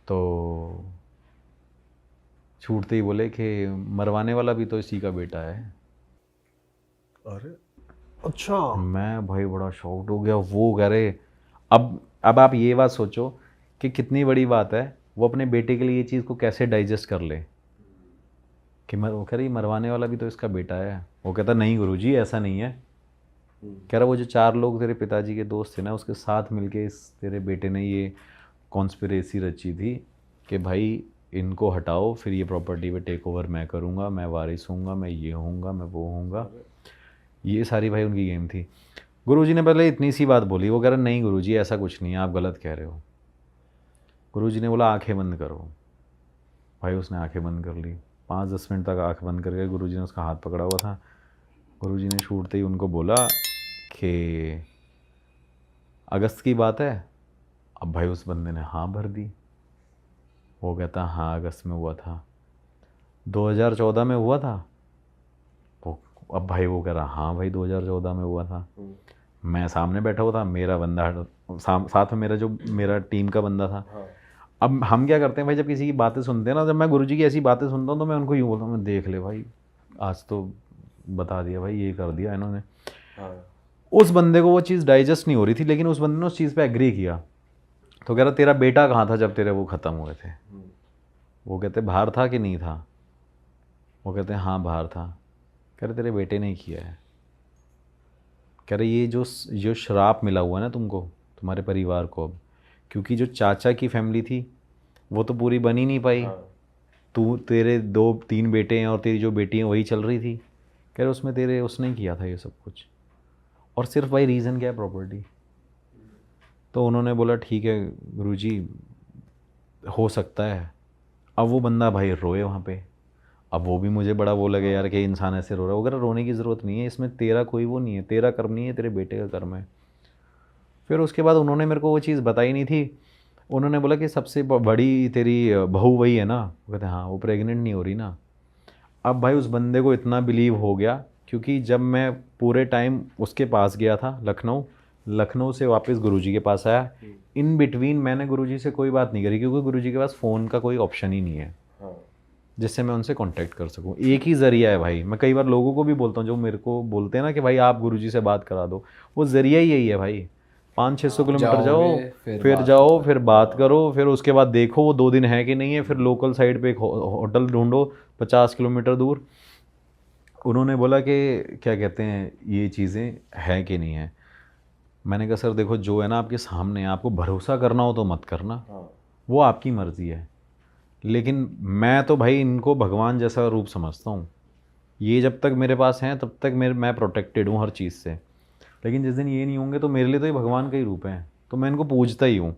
तो छूटते ही बोले कि मरवाने वाला भी तो इसी का बेटा है। अरे अच्छा। मैं भाई बड़ा शॉक्ड हो गया। वो कह रहे अब आप ये बात सोचो कि कितनी बड़ी बात है, वो अपने बेटे के लिए ये चीज़ को कैसे डाइजेस्ट कर ले कि वो कह रही मरवाने वाला भी तो इसका बेटा है। वो कहता नहीं गुरुजी ऐसा नहीं है। कह रहा वो जो 4 लोग तेरे पिताजी के दोस्त थे ना, उसके साथ मिलके इस तेरे बेटे ने ये कॉन्स्पिरेसी रची थी कि भाई इनको हटाओ, फिर ये प्रॉपर्टी पे टेक ओवर मैं करूँगा, मैं वारिस होऊंगा, मैं ये होऊंगा, मैं वो होऊंगा। ये सारी भाई उनकी गेम थी। गुरुजी ने पहले इतनी सी बात बोली, वो कह रहा नहीं गुरुजी ऐसा कुछ नहीं है, आप गलत कह रहे हो। गुरुजी ने बोला आंखें बंद करो। भाई उसने आंखें बंद कर ली, 5-10 मिनट तक आंख बंद करके गुरुजी ने उसका हाथ पकड़ा हुआ था। गुरुजी ने छूटते ही उनको बोला कि अगस्त की बात है। अब भाई उस बंदे ने हाँ भर दी। वो कहता हाँ अगस्त में हुआ था, 2014 में हुआ था। अब भाई वो कह रहा हाँ भाई 2014 में हुआ था। मैं सामने बैठा हुआ था, मेरा बंदा साथ में मेरा टीम का बंदा था। अब हम क्या करते हैं भाई, जब किसी की बातें सुनते हैं ना, जब मैं गुरुजी की ऐसी बातें सुनता हूँ तो मैं उनको यूँ बोलता हूँ, मैं देख ले भाई, आज तो बता दिया भाई, ये कर दिया इन्होंने। उस बंदे को वो चीज़ डाइजेस्ट नहीं हो रही थी, लेकिन उस बंदे ने उस चीज़ पे एग्री किया। तो कह रहा तेरा बेटा कहाँ था जब तेरे वो ख़त्म हुए थे? वो कहते बाहर था कि नहीं था? वो कहते हैं हाँ बाहर था। कह रहे तेरे बेटे ने किया है। कह रहे ये जो श्राप मिला हुआ है ना तुमको, तुम्हारे परिवार को, अब क्योंकि जो चाचा की फैमिली थी वो तो पूरी बन ही नहीं पाई। तेरे 2-3 बेटे हैं और तेरी जो बेटी है वही चल रही थी। कह रहे उसमें उसने ही किया था ये सब कुछ। और सिर्फ भाई रीज़न क्या है? प्रॉपर्टी। तो उन्होंने बोला ठीक है गुरुजी, हो सकता है। अब वो बंदा भाई रोए वहाँ पे। अब वो भी मुझे बड़ा वो लगे यार कि इंसान ऐसे रो रहा है। वगैरह रोने की ज़रूरत नहीं है, इसमें तेरा कोई वो नहीं है, तेरा कर्म नहीं है, तेरे बेटे का कर्म है। फिर उसके बाद उन्होंने मेरे को वो चीज़ बताई नहीं थी। उन्होंने बोला कि सबसे बड़ी तेरी बहू वही है ना? वो कहते हाँ, वो प्रेग्नेंट नहीं हो रही ना। अब भाई उस बंदे को इतना बिलीव हो गया, क्योंकि जब मैं पूरे टाइम उसके पास गया था लखनऊ से वापस गुरुजी के पास आया, इन बिटवीन मैंने गुरुजी से कोई बात नहीं करी, क्योंकि गुरुजी के पास फ़ोन का कोई ऑप्शन ही नहीं है जिससे मैं उनसे कांटेक्ट कर सकूं। एक ही ज़रिया है भाई। मैं कई बार लोगों को भी बोलता हूँ जो मेरे को बोलते हैं ना कि भाई आप गुरुजी से बात करा दो, वो ज़रिया ही यही है भाई। 500-600 किलोमीटर जाओ, फिर बात करो, फिर उसके बाद देखो वो 2 दिन है कि नहीं है, फिर लोकल साइड पे एक होटल ढूंढो 50 किलोमीटर दूर। उन्होंने बोला कि क्या कहते हैं ये चीज़ें हैं कि नहीं है। मैंने कहा सर देखो जो है ना आपके सामने है, आपको भरोसा करना हो तो मत करना, वो आपकी मर्ज़ी है। लेकिन मैं तो भाई इनको भगवान जैसा रूप समझता हूँ। ये जब तक मेरे पास हैं तब तक मैं प्रोटेक्टेड हूँ हर चीज़ से। लेकिन जिस दिन ये नहीं होंगे तो मेरे लिए तो ये भगवान का ही रूप है, तो मैं इनको पूजता ही हूँ।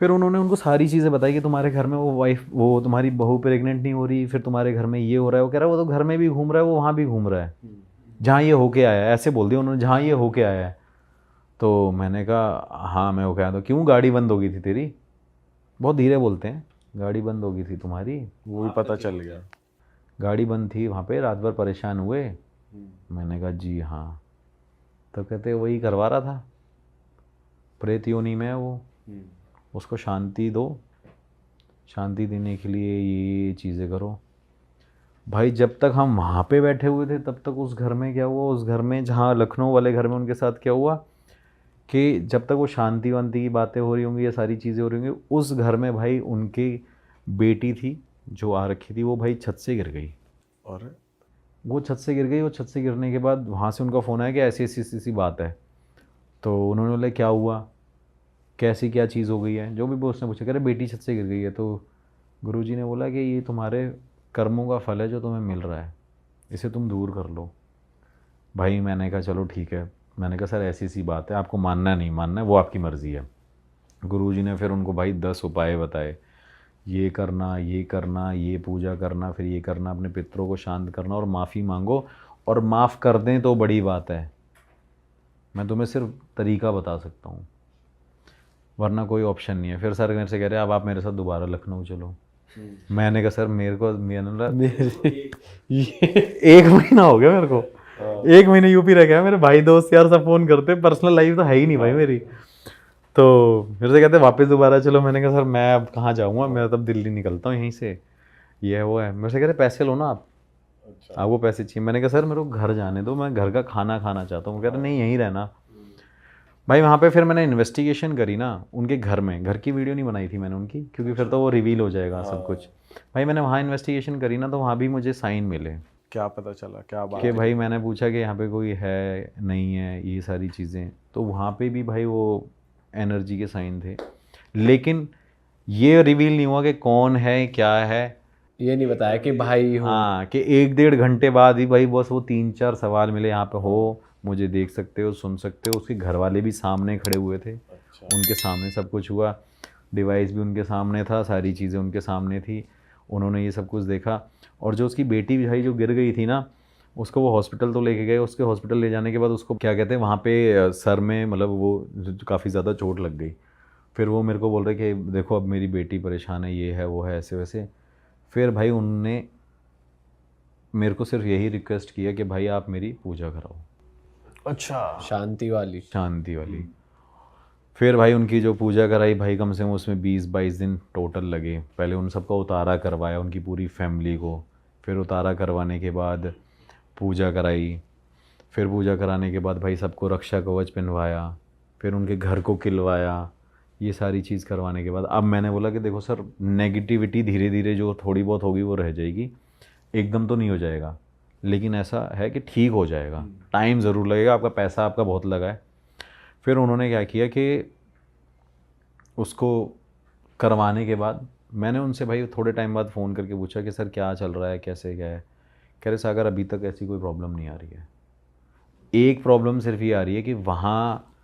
फिर उन्होंने उनको सारी चीज़ें बताई कि तुम्हारे घर में वो तुम्हारी बहू प्रेग्नेंट नहीं हो रही, फिर तुम्हारे घर में ये हो रहा है। वो कह रहा है वो तो घर में भी घूम रहा है, वो वहाँ भी घूम रहा है जहाँ ये होके आया है। ऐसे बोल दिया उन्होंने, जहाँ ये होके आया है। तो मैंने कहा हाँ मैं होके आया। तो क्यों गाड़ी बंद हो गई थी तेरी? बहुत धीरे बोलते हैं। गाड़ी बंद हो गई थी तुम्हारी? वो भी पता चल गया। गाड़ी बंद थी वहाँ पे, रात भर परेशान हुए। मैंने कहा जी हाँ। तो कहते वही करवा रहा था, प्रेत योनि में है वो, उसको शांति दो, शांति देने के लिए ये चीज़ें करो। भाई जब तक हम वहाँ पे बैठे हुए थे तब तक उस घर में क्या हुआ, उस घर में जहाँ लखनऊ वाले घर में उनके साथ क्या हुआ कि जब तक वो शांति वांति की बातें हो रही होंगी, ये सारी चीज़ें हो रही होंगी, उस घर में भाई उनकी बेटी थी जो आ रखी थी, वो भाई छत से गिर गई। और वो छत से गिर गई। वो छत से गिरने के बाद वहाँ से उनका फ़ोन आया कि ऐसी ऐसी ऐसी बात है। तो उन्होंने बोला क्या हुआ, कैसी क्या चीज़ हो गई है, जो भी उसने पूछा। कह रहे बेटी छत से गिर गई है। तो गुरुजी ने बोला कि ये तुम्हारे कर्मों का फल है जो तुम्हें मिल रहा है, इसे तुम दूर कर लो। भाई मैंने कहा चलो ठीक है। मैंने कहा सर ऐसी सी बात है, आपको मानना है नहीं मानना है वो आपकी मर्ज़ी है। गुरुजी ने फिर उनको भाई 10 उपाय बताए, ये करना, ये करना, ये पूजा करना, फिर ये करना, अपने पितरों को शांत करना और माफ़ी मांगो, और माफ़ कर दें तो बड़ी बात है। मैं तुम्हें सिर्फ तरीका बता सकता हूँ, वरना कोई ऑप्शन नहीं है। फिर सर मेरे से कह रहे अब आप मेरे साथ दोबारा लखनऊ चलो। मैंने कहा सर एक महीना हो गया मेरे को, 1 महीने यूपी रह गया। मेरे भाई दोस्त यार सब फ़ोन करते, पर्सनल लाइफ तो है ही नहीं भाई मेरी। तो मेरे से कहते वापस दोबारा चलो। मैंने कहा सर मैं अब कहाँ जाऊँगा, मैं तब दिल्ली निकलता हूँ यहीं से, ये है वो है। मेरे से कह रहे पैसे लो ना आप, आपको पैसे चाहिए। मैंने कहा सर मेरे को घर जाने दो, मैं घर का खाना खाना चाहता हूँ। कह रहे नहीं यहीं रहना। भाई वहाँ पे फिर मैंने इन्वेस्टिगेशन करी ना उनके घर में। घर की वीडियो नहीं बनाई थी मैंने उनकी, क्योंकि फिर तो वो रिवील हो जाएगा सब कुछ। भाई मैंने वहाँ इन्वेस्टिगेशन करी ना, तो वहाँ भी मुझे साइन मिले। क्या पता चला, क्या बात कि भाई मैंने पूछा कि यहाँ पे कोई है नहीं है, ये सारी चीज़ें, तो वहाँ पे भी भाई वो एनर्जी के साइन थे। लेकिन ये रिवील नहीं हुआ कि कौन है क्या है, ये नहीं बताया कि भाई हो। हाँ, कि 1-1.5 घंटे बाद ही भाई बस वो 3-4 सवाल मिले, यहाँ पे हो, मुझे देख सकते हो, सुन सकते हो। उसके घर वाले भी सामने खड़े हुए थे, उनके सामने सब कुछ हुआ। डिवाइस भी उनके सामने था, सारी चीज़ें उनके सामने थी, उन्होंने ये सब कुछ देखा। और जो उसकी बेटी भाई जो गिर गई थी ना, उसको वो हॉस्पिटल तो लेके गए। उसके हॉस्पिटल ले जाने के बाद उसको क्या कहते हैं वहाँ पे सर में मतलब वो काफ़ी ज़्यादा चोट लग गई। फिर वो मेरे को बोल रहे कि देखो अब मेरी बेटी परेशान है, ये है वो है, ऐसे वैसे। फिर भाई उनने मेरे को सिर्फ यही रिक्वेस्ट किया कि भाई आप मेरी पूजा कराओ, अच्छा। शांति वाली। शांति वाली। फिर भाई उनकी जो पूजा कराई भाई, कम से कम उसमें 20-22 दिन टोटल लगे। पहले उन सबका उतारा करवाया, उनकी पूरी फैमिली को। फिर उतारा करवाने के बाद पूजा कराई। फिर पूजा कराने के बाद भाई सबको रक्षा कवच पहनवाया। फिर उनके घर को खिलवाया। ये सारी चीज़ करवाने के बाद अब मैंने बोला कि देखो सर, नेगेटिविटी धीरे धीरे जो थोड़ी बहुत होगी वो रह जाएगी, एकदम तो नहीं हो जाएगा, लेकिन ऐसा है कि ठीक हो जाएगा। टाइम ज़रूर लगेगा, आपका पैसा आपका बहुत लगा है। फिर उन्होंने क्या किया कि उसको करवाने के बाद मैंने उनसे भाई थोड़े टाइम बाद फ़ोन करके पूछा कि सर क्या चल रहा है, कैसे क्या है। कह रहे सागर अभी तक ऐसी कोई प्रॉब्लम नहीं आ रही है। एक प्रॉब्लम सिर्फ ये आ रही है कि वहाँ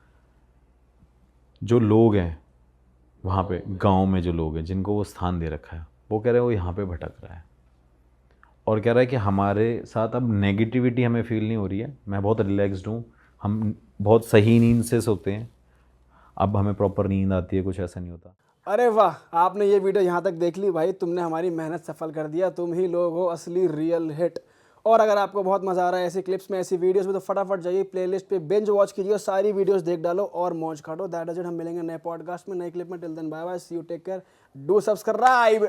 जो लोग हैं, वहाँ पे गांव में जो लोग हैं जिनको वो स्थान दे रखा है, वो कह रहे हैं वो यहाँ पे भटक रहा है। और कह रहा है कि हमारे साथ अब नेगेटिविटी हमें फील नहीं हो रही है, मैं बहुत रिलैक्स्ड हूँ, हम बहुत सही नींद से सोते हैं, अब हमें प्रॉपर नींद आती है, कुछ ऐसा नहीं होता। अरे वाह, आपने ये वीडियो यहाँ तक देख ली भाई, तुमने हमारी मेहनत सफल कर दिया। तुम ही लोग हो असली रियल हिट। और अगर आपको बहुत मज़ा आ रहा है ऐसी क्लिप्स में, ऐसी वीडियोस में, तो फटाफट जाइए प्लेलिस्ट पे बिंज वॉच कीजिए और सारी वीडियोस देख डालो और मौज काटो। That is it. हम मिलेंगे नए पॉडकास्ट में, नए क्लिप में। Till then bye bye, see you, take care, do subscribe.